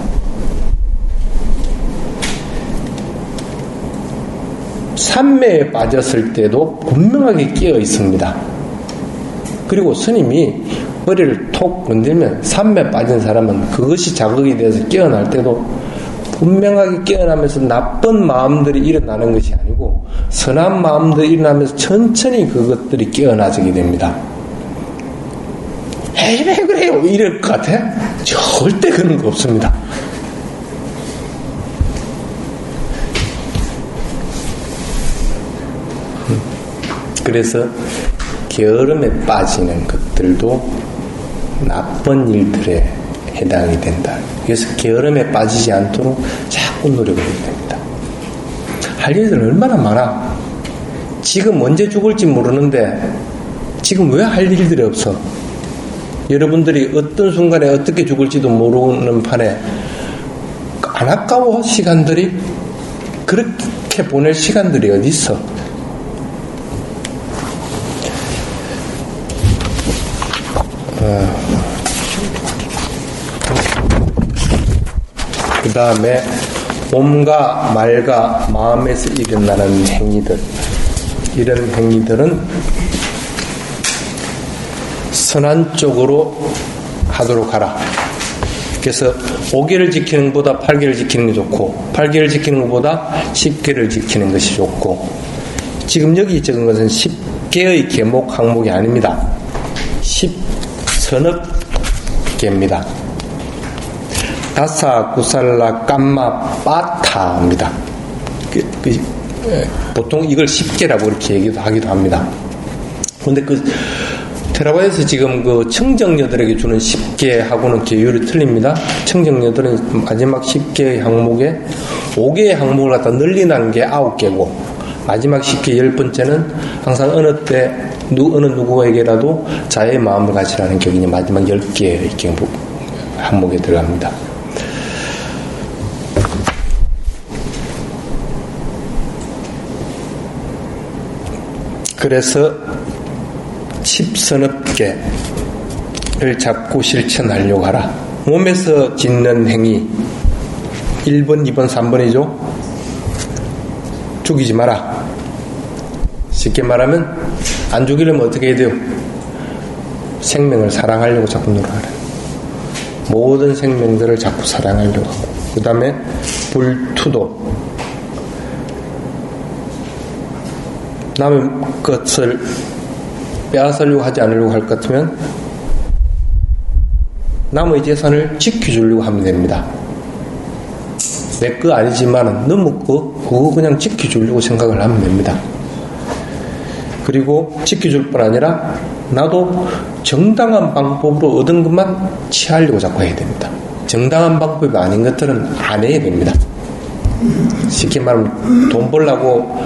산매에 빠졌을 때도 분명하게 깨어 있습니다. 그리고 스님이 머리를 톡 건들면 산매에 빠진 사람은 그것이 자극이 돼서 깨어날 때도 분명하게 깨어나면서 나쁜 마음들이 일어나는 것이 아니고 선한 마음들이 일어나면서 천천히 그것들이 깨어나지게 됩니다. 에이 왜 그래요? 이럴 것 같아? 절대 그런 거 없습니다. 그래서 게으름에 빠지는 것들도 나쁜 일들에 해당이 된다. 그래서 게으름에 빠지지 않도록 자꾸 노력을 해야 됩니다. 할 일들은 얼마나 많아. 지금 언제 죽을지 모르는데 지금 왜 할 일들이 없어? 여러분들이 어떤 순간에 어떻게 죽을지도 모르는 판에 안 아까워 시간들이? 그렇게 보낼 시간들이 어디 있어? 그 다음에 몸과 말과 마음에서 일어나는 행위들, 이런 행위들은 선한 쪽으로 하도록 하라. 그래서 5개를 지키는 것보다 8개를 지키는 게 좋고 8개를 지키는 것보다 10개를 지키는 것이 좋고, 지금 여기 적은 것은 10개의 계목 항목이 아닙니다. 10서너 개입니다. 다사, 구살라, 깜마, 빠타입니다. 보통 이걸 10개라고 이렇게 얘기도 하기도 합니다. 그런데 테라바에서 지금 그 청정녀들에게 주는 10개하고는 계율이 틀립니다. 청정녀들은 마지막 10개의 항목에 5개의 항목을 갖다 늘리는 게 9개고, 마지막 10개 10번째는 항상 어느 때 어느 누구에게라도 자의 마음을 가지라는 격이 마지막 10개의 항목에 들어갑니다. 그래서 10서너 개를 자꾸 실천하려고 하라. 몸에서 짓는 행위 1번, 2번, 3번이죠. 죽이지 마라. 쉽게 말하면 안 죽이려면 어떻게 해야 돼요? 생명을 사랑하려고 자꾸 노력하라. 모든 생명들을 자꾸 사랑하려고 하고, 그 다음에 불투도, 남의 것을 빼앗으려고 하지 않으려고 할 것 같으면 남의 재산을 지켜주려고 하면 됩니다. 내 거 아니지만 너무 그거 그냥 지켜주려고 생각을 하면 됩니다. 그리고 지켜줄 뿐 아니라 나도 정당한 방법으로 얻은 것만 취하려고 자꾸 해야 됩니다. 정당한 방법이 아닌 것들은 안 해야 됩니다. 쉽게 말하면 돈 벌려고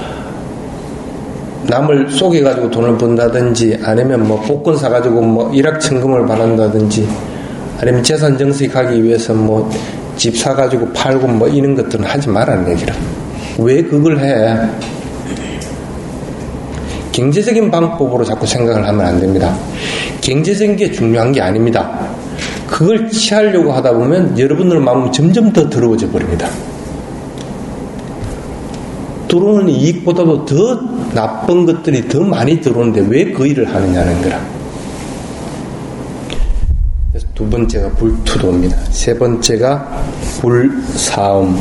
남을 속여가지고 돈을 번다든지, 아니면 뭐 복권 사가지고 뭐 일확천금을 받는다든지, 아니면 재산 정식하기 위해서 뭐 집 사가지고 팔고 뭐 이런 것들은 하지 말라는 얘기라. 왜 그걸 해? 경제적인 방법으로 자꾸 생각을 하면 안 됩니다. 경제적인 게 중요한 게 아닙니다. 그걸 취하려고 하다 보면 여러분들 마음은 점점 더 더러워져 버립니다. 들어오는 이익보다도 더 나쁜 것들이 더 많이 들어오는데 왜 그 일을 하느냐는 거라. 그래서 두 번째가 불투도입니다. 세 번째가 불사음.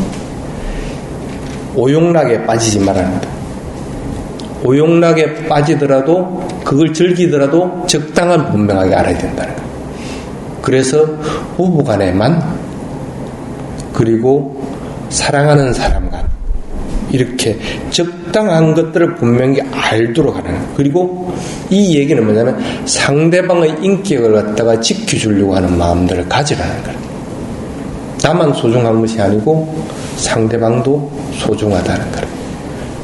오용락에 빠지지 말아야 다 오용락에 빠지더라도 그걸 즐기더라도 적당한 분명하게 알아야 된다는 거예요. 그래서 부부간에만 그리고 사랑하는 사람 간 이렇게 적당한 것들을 분명히 알도록 하는 거예요. 그리고 이 얘기는 뭐냐면 상대방의 인격을 갖다가 지켜주려고 하는 마음들을 가지라는 거예요. 나만 소중한 것이 아니고 상대방도 소중하다는 거예요.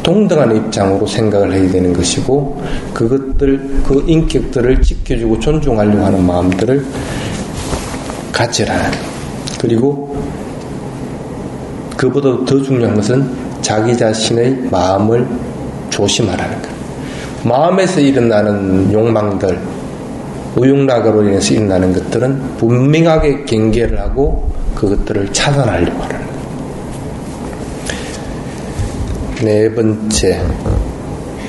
동등한 입장으로 생각을 해야 되는 것이고 그것들 그 인격들을 지켜주고 존중하려고 하는 마음들을 가지라는. 그리고 그보다 더 중요한 것은 자기 자신의 마음을 조심하라는 것. 마음에서 일어나는 욕망들, 우욕락으로 인해서 일어나는 것들은 분명하게 경계를 하고 그것들을 차단하려고 하라는 것. 네 번째,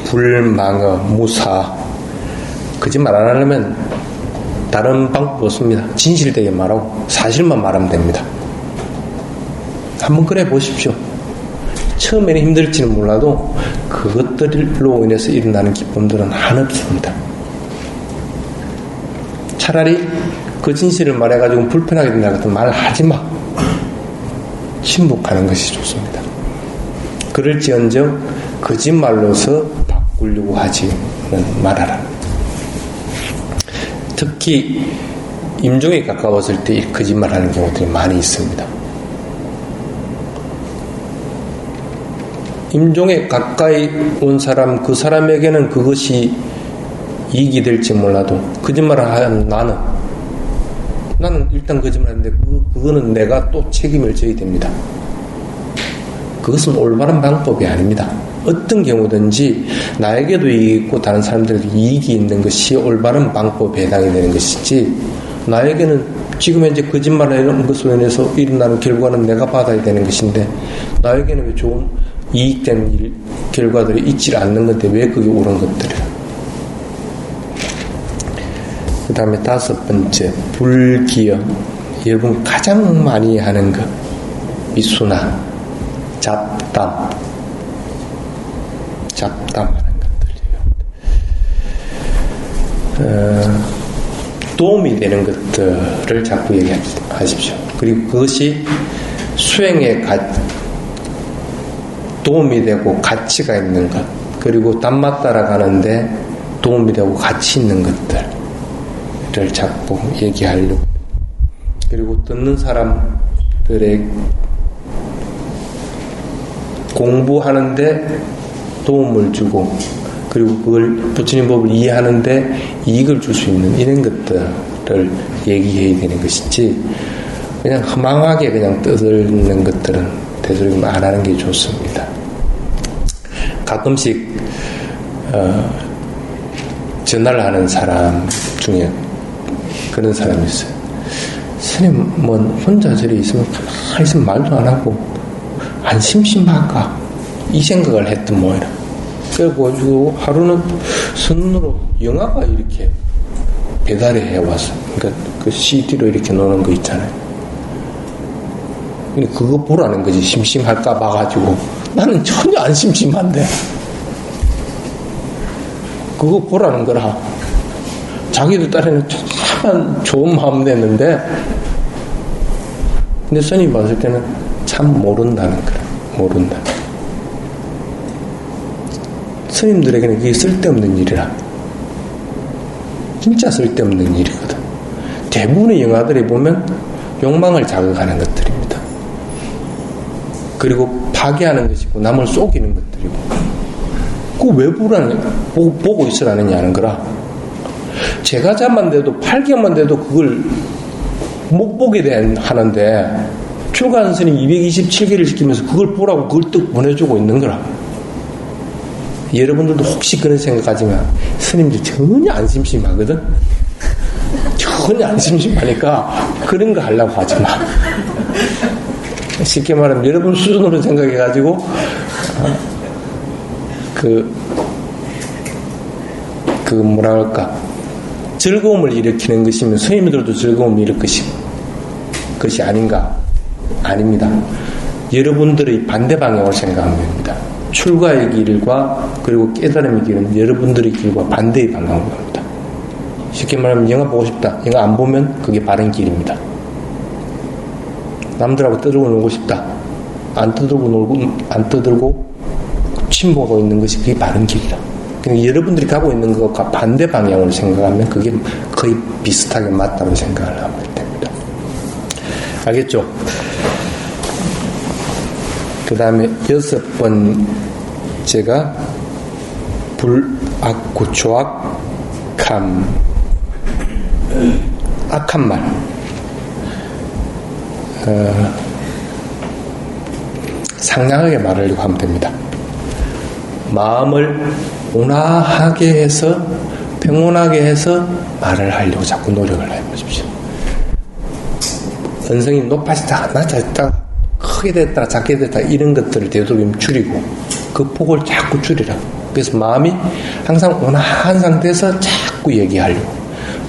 불망어, 무사. 거짓말 안 하려면 다른 방법 없습니다. 진실되게 말하고 사실만 말하면 됩니다. 한번 그래 보십시오. 처음에는 힘들지는 몰라도 그것들로 인해서 일어나는 기쁨들은 한없습니다. 차라리 그 진실을 말해가지고 불편하게 된다 같은 말 하지 마. 침묵하는 것이 좋습니다. 그럴지언정 거짓말로서 바꾸려고 하지는 말아라. 특히 임종에 가까웠을 때 거짓말하는 경우들이 많이 있습니다. 임종에 가까이 온 사람, 그 사람에게는 그것이 이익이 될지 몰라도 거짓말을 하면 나는 일단 거짓말하는데 그거는 내가 또 책임을 져야 됩니다. 그것은 올바른 방법이 아닙니다. 어떤 경우든지 나에게도 이익이 있고 다른 사람들에게 이익이 있는 것이 올바른 방법에 해당이 되는 것이지, 나에게는 지금 현재 거짓말을 이런 것으로 인해서 일어나는 결과는 내가 받아야 되는 것인데 나에게는 왜 좋은 이익된 결과들이 있지 않는 건데 왜 그게 옳은 것들이야. 그 다음에 다섯 번째, 불기여. 여러분 가장 많이 하는 것, 미수나 잡담하는 것들, 도움이 되는 것들을 자꾸 얘기하십시오. 그리고 그것이 수행에 도움이 되고 가치가 있는 것, 그리고 단맛 따라가는데 도움이 되고 가치 있는 것들을 자꾸 얘기하려고. 그리고 듣는 사람들의 공부하는데 도움을 주고, 그리고 그걸 부처님 법을 이해하는데 이익을 줄 수 있는 이런 것들을 얘기해야 되는 것이지, 그냥 허망하게 그냥 떠들는 것들은 되도록이면 안 하는 게 좋습니다. 가끔씩 전화를 하는 사람 중에 그런 사람이 있어요. 스님 뭐 혼자 저리 있으면 가만히 있으면 말도 안 하고 안 심심할까 이 생각을 했던 모이라. 그래가지고 하루는 손으로 영화가 이렇게 배달을 해왔어. 그러니까 그 CD로 이렇게 놓는 거 있잖아요. 그거 보라는 거지. 심심할까 봐가지고. 나는 전혀 안 심심한데 그거 보라는 거라. 자기도 딸에는 참 좋은 마음 냈는데, 근데 스님이 봤을 때는 참 모른다는 거라. 모른다. 스님들에게는 그게 쓸데없는 일이라. 진짜 쓸데없는 일이거든. 대부분의 영화들이 보면 욕망을 자극하는 것들입니다. 그리고 파괴하는 것이고 남을 속이는 것들이고, 그거 왜 보고 있으라느냐는 거라. 제가자만 돼도 8개만 돼도 그걸 못 보게 하는데 출가한 스님 227개를 지키면서 그걸 보라고 그걸 또 보내주고 있는 거라. 여러분들도 혹시 그런 생각하지만 스님들 전혀 안 심심하거든. 전혀 안 심심하니까 그런 거 하려고 하지 마. 쉽게 말하면 여러분 수준으로 생각해가지고 뭐라 할까, 즐거움을 일으키는 것이면 스님들도 즐거움을 일으킬 것이 아닌가? 아닙니다. 여러분들의 반대 방향으로 생각하면 됩니다. 출가의 길과 그리고 깨달음의 길은 여러분들의 길과 반대의 방향으로 갑니다. 쉽게 말하면 영화 보고 싶다. 영화 안 보면 그게 바른 길입니다. 남들하고 떠들고 놀고 싶다. 안 떠들고 침묵하고 있는 것이 그게 바른 길이다. 그러니까 여러분들이 가고 있는 것과 반대 방향으로 생각하면 그게 거의 비슷하게 맞다고 생각을 하면 됩니다. 알겠죠? 그 다음에 6번째가 불악구초악함, 악한 말. 상냥하게 말하려고 하면 됩니다. 마음을 온화하게 해서, 평온하게 해서 말을 하려고 자꾸 노력을 해보십시오. 언성이 높아지다, 낮아지다, 크게 됐다, 작게 됐다, 이런 것들을 되도록이면 줄이고, 그 폭을 자꾸 줄이라. 그래서 마음이 항상 온화한 상태에서 자꾸 얘기하려고.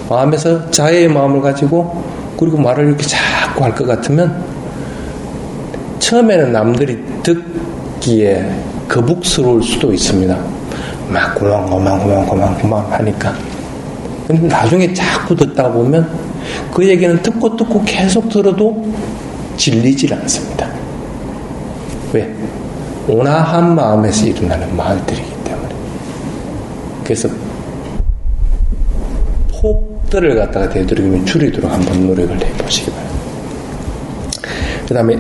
마음에서 자애의 마음을 가지고, 그리고 말을 이렇게 자꾸 할 것 같으면, 처음에는 남들이 듣기에 거북스러울 수도 있습니다. 막 고만 하니까. 근데 나중에 자꾸 듣다 보면 그 얘기는 듣고 계속 들어도 질리질 않습니다. 왜? 온화한 마음에서 일어나는 말들이기 때문에. 그래서 폭들을 갖다가 되도록이면 줄이도록 한번 노력을 해보시기 바랍니다. 그 다음에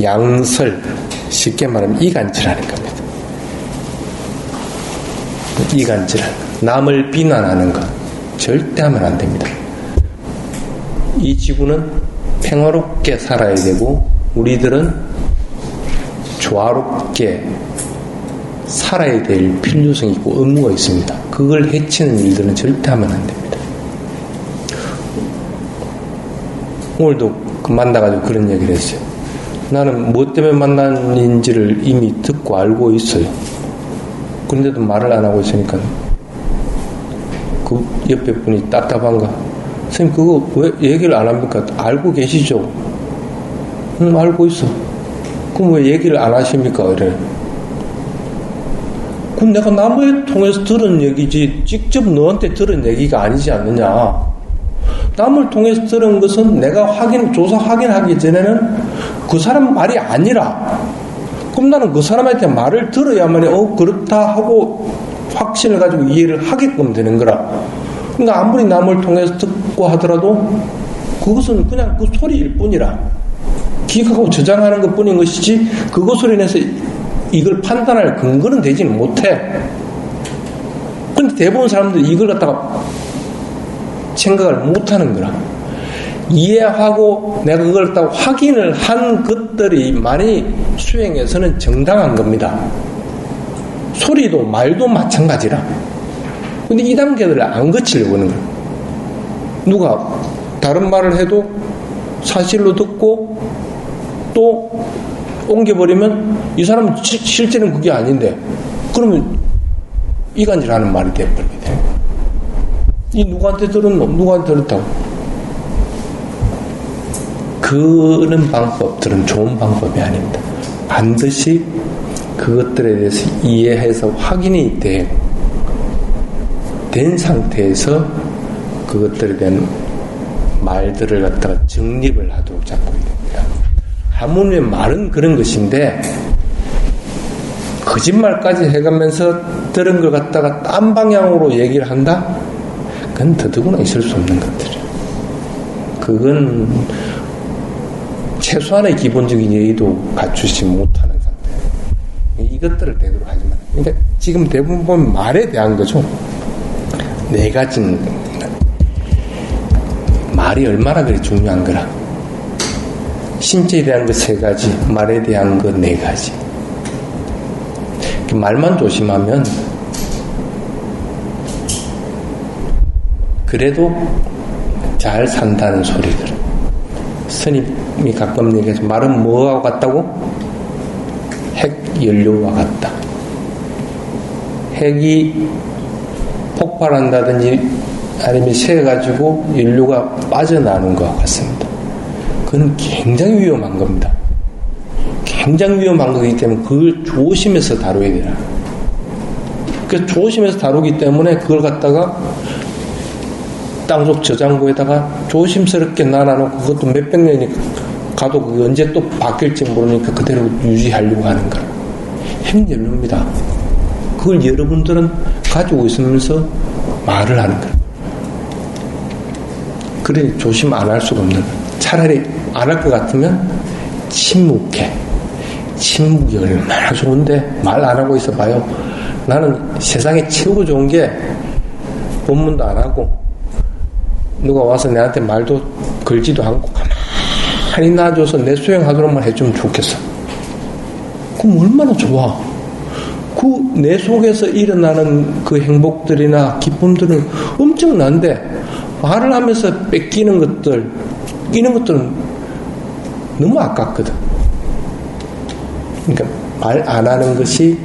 양설, 쉽게 말하면 이간질하는 겁니다. 이간질하는 것, 남을 비난하는 것 절대 하면 안 됩니다. 이 지구는 평화롭게 살아야 되고 우리들은 조화롭게 살아야 될 필요성이 있고 의무가 있습니다. 그걸 해치는 일들은 절대 하면 안 됩니다. 오늘도 만나가지고 그런 얘기를 했어요. 나는 뭐 때문에 만난인지를 이미 듣고 알고 있어요. 그런데도 말을 안 하고 있으니까 그 옆에 분이 답답한가? 선생님 그거 왜 얘기를 안 합니까? 알고 계시죠? 응, 알고 있어. 그럼 왜 얘기를 안 하십니까? 이래. 그럼 내가 남을 통해서 들은 얘기지 직접 너한테 들은 얘기가 아니지 않느냐? 남을 통해서 들은 것은 내가 조사 확인하기 전에는 그 사람 말이 아니라, 그럼 나는 그 사람한테 말을 들어야만 그렇다 하고 확신을 가지고 이해를 하게끔 되는 거라. 그러니까 아무리 남을 통해서 듣고 하더라도 그것은 그냥 그 소리일 뿐이라. 기억하고 저장하는 것 뿐인 것이지 그것으로 인해서 이걸 판단할 근거는 되지는 못해. 그런데 대부분 사람들이 이걸 갖다가 생각을 못하는 거라. 이해하고 내가 그걸 딱 확인을 한 것들이 많이 수행에서는 정당한 겁니다. 소리도 말도 마찬가지라. 근데 이 단계들을 안 거치려고 하는 거야. 누가 다른 말을 해도 사실로 듣고 또 옮겨버리면 이 사람은 실제는 그게 아닌데, 그러면 이간질하는 말이 돼버리게 돼. 이 누구한테 들었노? 누구한테 들었다고? 그런 방법들은 좋은 방법이 아닙니다. 반드시 그것들에 대해서 이해해서 확인이 된 상태에서 그것들에 대한 말들을 갖다가 정립을 하도록 잡고 됩니다. 하물며 말은 그런 것인데 거짓말까지 해가면서 들은 걸 갖다가 딴 방향으로 얘기를 한다? 그건 더더구나 있을 수 없는 것들이에요. 그건 최소한의 기본적인 예의도 갖추지 못하는 상태예요. 이것들을 되도록 하지만, 그러니까 지금 대부분 보면 말에 대한 거죠. 네 가지는 말이 얼마나 그리 중요한 거라. 신체에 대한 거 세 가지, 말에 대한 거 네 가지. 말만 조심하면 그래도 잘 산다는 소리들. 스님이 가끔 얘기해서 말은 뭐와 같다고? 핵연료와 같다. 핵이 폭발한다든지 아니면 새가지고 인류가 빠져나오는 것 같습니다. 그건 굉장히 위험한 겁니다. 굉장히 위험한 거기 때문에 그걸 조심해서 다뤄야 돼요. 그래서 조심해서 다루기 때문에 그걸 갖다가 땅속 저장고에다가 조심스럽게 놔놔놓고 그것도 몇백 년이 가도 그게 언제 또 바뀔지 모르니까 그대로 유지하려고 하는 거라. 핵연료입니다. 그걸 여러분들은 가지고 있으면서 말을 하는 거라. 그래 조심 안 할 수가 없는 거야. 차라리 안 할 것 같으면 침묵해. 침묵이 얼마나 좋은데 말 안 하고 있어 봐요. 나는 세상에 최고 좋은 게 본문도 안 하고 누가 와서 내한테 말도 걸지도 않고 가만히 놔줘서 내 수행하도록만 해주면 좋겠어. 그럼 얼마나 좋아. 그 내 속에서 일어나는 그 행복들이나 기쁨들은 엄청난데 말을 하면서 뺏기는 것들, 끼는 것들은 너무 아깝거든. 그러니까 말 안 하는 것이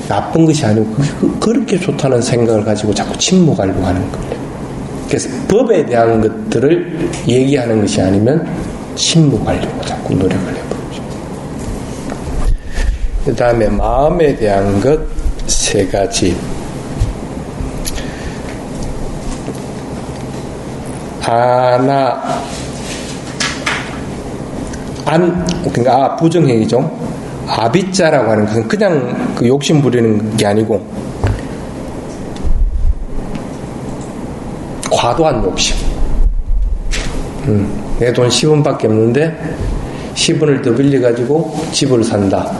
나쁜 것이 아니고 그렇게 좋다는 생각을 가지고 자꾸 침묵하려고 하는 거예요. 그래서 법에 대한 것들을 얘기하는 것이 아니면 침묵하려고 자꾸 노력을 해보죠. 그 다음에 마음에 대한 것 세 가지. 그러니까 부정행위죠. 아비자라고 하는 것은 그냥 그 욕심 부리는 게 아니고 과도한 욕심. 내 돈 10원밖에 없는데 10원을 더 빌려가지고 집을 산다.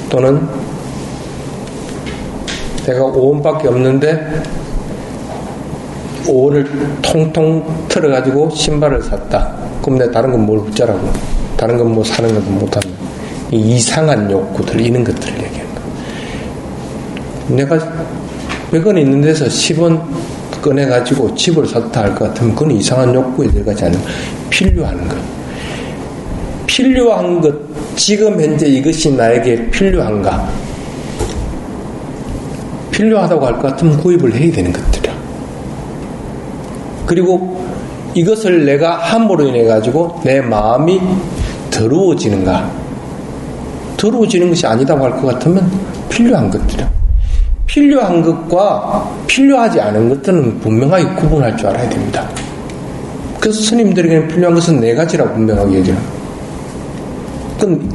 또는 내가 5원밖에 없는데 5원을 통통 틀어가지고 신발을 샀다. 그럼 내가 다른 건 뭘 붙자라고. 다른 건 뭐 사는 것도 못하는 이상한 욕구들, 이런 것들을 얘기하는 거야. 내가 100원 있는 데서 10원 꺼내가지고 집을 샀다 할 것 같으면 그건 이상한 욕구에 들어가지 않으면 필요한 것. 필요한 것, 지금 현재 이것이 나에게 필요한가? 필요하다고 할 것 같으면 구입을 해야 되는 것들이야. 그리고 이것을 내가 함으로 인해 가지고 내 마음이 더러워지는가? 더러워지는 것이 아니다고 할 것 같으면 필요한 것들이야. 필요한 것과 필요하지 않은 것들은 분명하게 구분할 줄 알아야 됩니다. 그래서 스님들에게는 필요한 것은 네 가지라고 분명하게 얘기해요.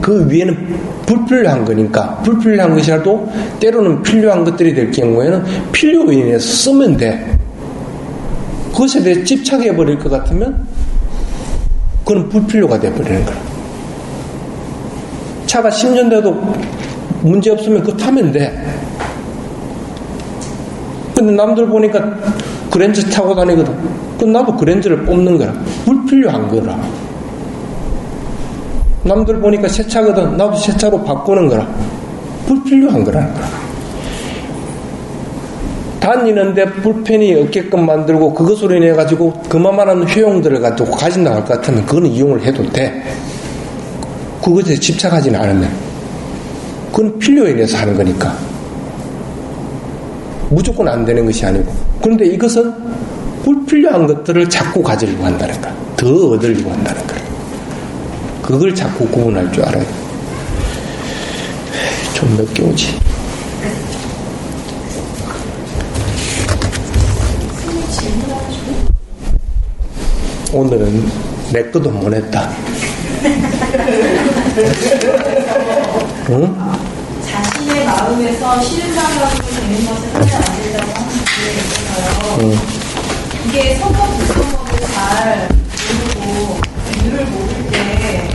그 위에는 불필요한 거니까 불필요한 것이라도 때로는 필요한 것들이 될 경우에는 필요로 인해서 쓰면 돼. 그것에 대해 집착해버릴 것 같으면 그건 불필요가 돼버리는 거야. 차가 10년 돼도 문제 없으면 그거 타면 돼. 근데 남들 보니까 그랜저 타고 다니거든. 그럼 나도 그랜저를 뽑는 거라. 불필요한 거라. 남들 보니까 새 차거든. 나도 새 차로 바꾸는 거라. 불필요한 거라는 거야. 다니는데 불편이 없게끔 만들고 그것으로 인해 가지고 그만한 효용들을 가지고 가진다고 할 것 같으면 그거는 이용을 해도 돼. 그것에 집착하지는 않으면. 그건 필요에 인해서 하는 거니까. 무조건 안 되는 것이 아니고. 그런데 이것은 불필요한 것들을 자꾸 가지려고 한다는 거야. 더 얻으려고 한다는 거야. 그걸 자꾸 구분할 줄 알아야 돼. 좀 몇 개 오지. 오늘은 내 것도 못 했다. 응? 자신의 마음에서 싫은 마음으로 되는 것을 하면 안 된다고 하는 분이 있어요. 이게 성법 불성법을 잘 모르고 이유를 모를 때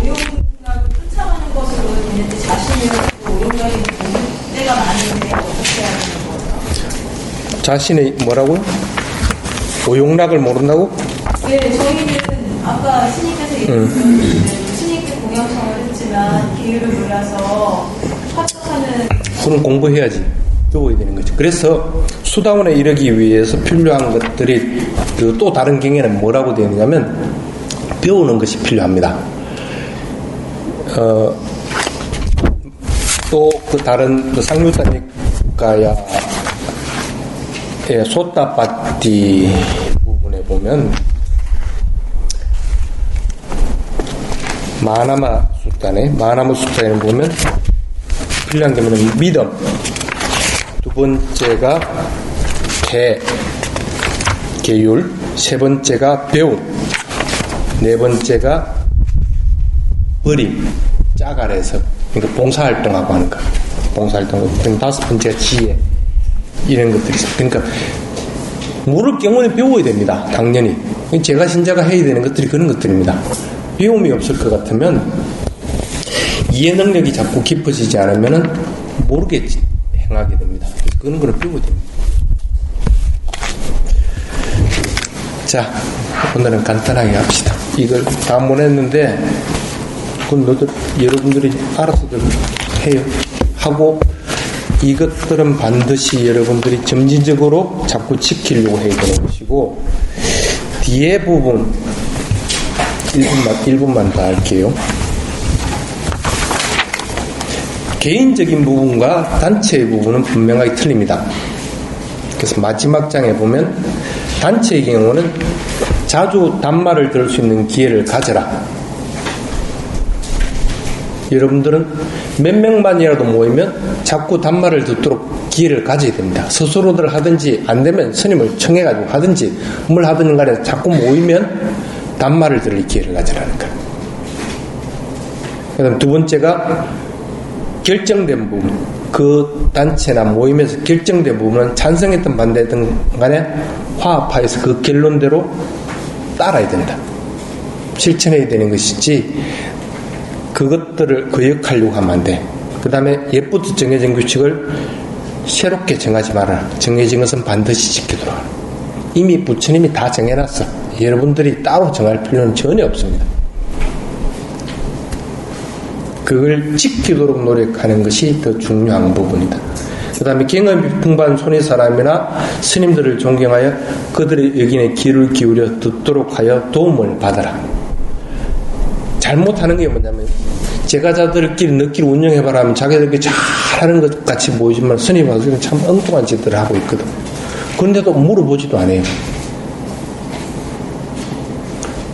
오용락을 쫓아가는 것으로 되는데 자신이 오용락이 모를 때가 많은데 어떻게 해야 되는 거예요? 자신의 뭐라고요? 오용락을 모른다고? 네, 저희는 아까 스님께서 얘기했던 스님께 공양청을 했지만 기회를 몰라서 합격하는. 그건 공부해야지. 배워야 되는 거죠. 그래서 수다원에 이르기 위해서 필요한 것들이 또 다른 경에는 뭐라고 되어 있냐면 배우는 것이 필요합니다. 또 그 다른 그 상류단위과야 소따빠띠 부분에 보면 마나마 숫단에 보면 필요한 게 뭐냐면 믿음, 두 번째가 계율, 세 번째가 배움, 네 번째가 버림, 짜갈에서 그러니까 봉사활동하고 하는 거, 봉사활동, 다섯 번째가 지혜, 이런 것들이 있어요. 그러니까 모를 경우는 배워야 됩니다. 당연히 제가 신자가 해야 되는 것들이 그런 것들입니다. 배움이 없을 것 같으면 이해 능력이 자꾸 깊어지지 않으면 모르게 행하게 됩니다. 그래서 그런 거를 배워야 됩니다. 자, 오늘은 간단하게 합시다. 이걸 다 보냈는데 그건 여러분들이 알아서들 해요. 하고 이것들은 반드시 여러분들이 점진적으로 자꾸 지키려고 해야 되는 것이고, 뒤에 부분 1분만 더 할게요. 개인적인 부분과 단체의 부분은 분명하게 틀립니다. 그래서 마지막 장에 보면 단체의 경우는 자주 단말을 들을 수 있는 기회를 가져라. 여러분들은 몇 명만이라도 모이면 자꾸 단말을 듣도록 기회를 가져야 됩니다. 스스로들 하든지 안 되면 스님을 청해가지고 하든지 뭘 하든 간에 자꾸 모이면 단말을 들을 기회를 가져라는 거예요. 그 다음 두 번째가 결정된 부분, 그 단체나 모임에서 결정된 부분은 찬성했든 반대했든 간에 화합하여서 그 결론대로 따라야 된다. 실천해야 되는 것이지 그것들을 거역하려고 하면 안 돼. 그 다음에 옛부터 정해진 규칙을 새롭게 정하지 말아라. 정해진 것은 반드시 지키도록 하라. 이미 부처님이 다 정해놨어. 여러분들이 따로 정할 필요는 전혀 없습니다. 그걸 지키도록 노력하는 것이 더 중요한 부분이다. 그 다음에 경험이 풍부한 손의 사람이나 스님들을 존경하여 그들의 의견에 귀를 기울여 듣도록 하여 도움을 받아라. 잘못하는 게 뭐냐면 제가자들끼리 너끼리 운영해봐라 하면 자기들끼리 잘하는 것 같이 보이지만 스님 와서 참 엉뚱한 짓들을 하고 있거든. 그런데도 물어보지도 않아요.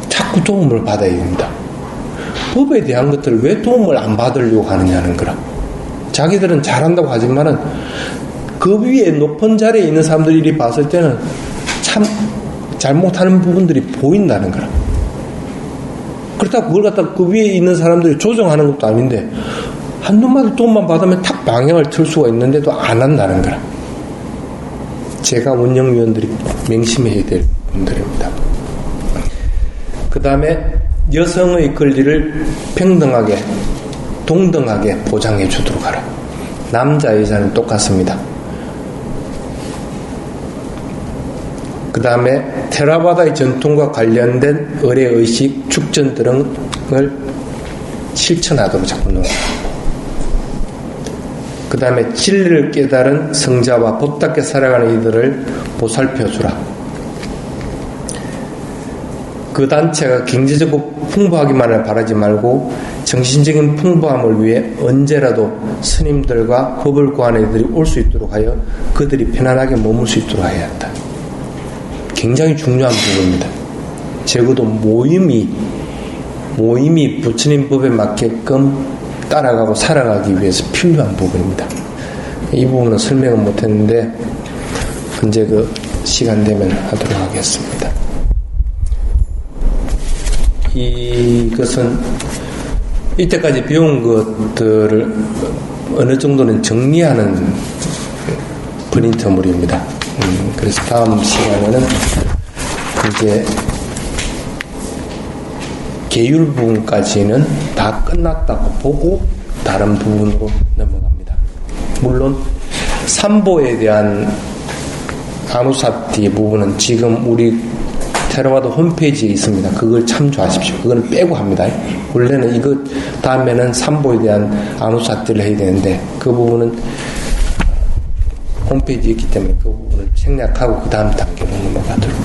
자꾸 도움을 받아야 됩니다. 법에 대한 것들을 왜 도움을 안 받으려고 하느냐는 거라. 자기들은 잘한다고 하지만은 그 위에 높은 자리에 있는 사람들이 봤을 때는 참 잘못하는 부분들이 보인다는 거라. 그렇다고 그걸 갖다 그 위에 있는 사람들이 조정하는 것도 아닌데 한두 마디 도움만 받으면 탁 방향을 틀 수가 있는데도 안 한다는 거라. 제가 운영위원들이 명심해야 될 분들입니다. 그 다음에 여성의 권리를 평등하게 동등하게 보장해 주도록 하라. 남자 여자는 똑같습니다. 그 다음에 테라바다의 전통과 관련된 의례의식, 축전 등을 실천하도록 자꾸 노력합니다. 그 다음에 진리를 깨달은 성자와 법답게 살아가는 이들을 보살펴주라. 그 단체가 경제적으로 풍부하기만을 바라지 말고 정신적인 풍부함을 위해 언제라도 스님들과 법을 구하는 이들이 올 수 있도록 하여 그들이 편안하게 머물 수 있도록 해야 한다. 굉장히 중요한 부분입니다. 적어도 모임이 부처님 법에 맞게끔 따라가고 살아가기 위해서 필요한 부분입니다. 이 부분은 설명은 못했는데 언제 그 시간 되면 하도록 하겠습니다. 이것은 이때까지 배운 것들을 어느 정도는 정리하는 프린터물입니다. 그래서 다음 시간에는 이제 계율 부분까지는 다 끝났다고 보고 다른 부분으로 넘어갑니다. 물론 삼보에 대한 아누사티 부분은 지금 우리 테라와다 홈페이지에 있습니다. 그걸 참조하십시오. 그거는 빼고 합니다. 원래는 이거 다음에는 삼보에 대한 아누사티를 해야 되는데 그 부분은 홈페이지에 있기 때문에 그 부분을 생략하고 그 다음 단계로 넘어가도록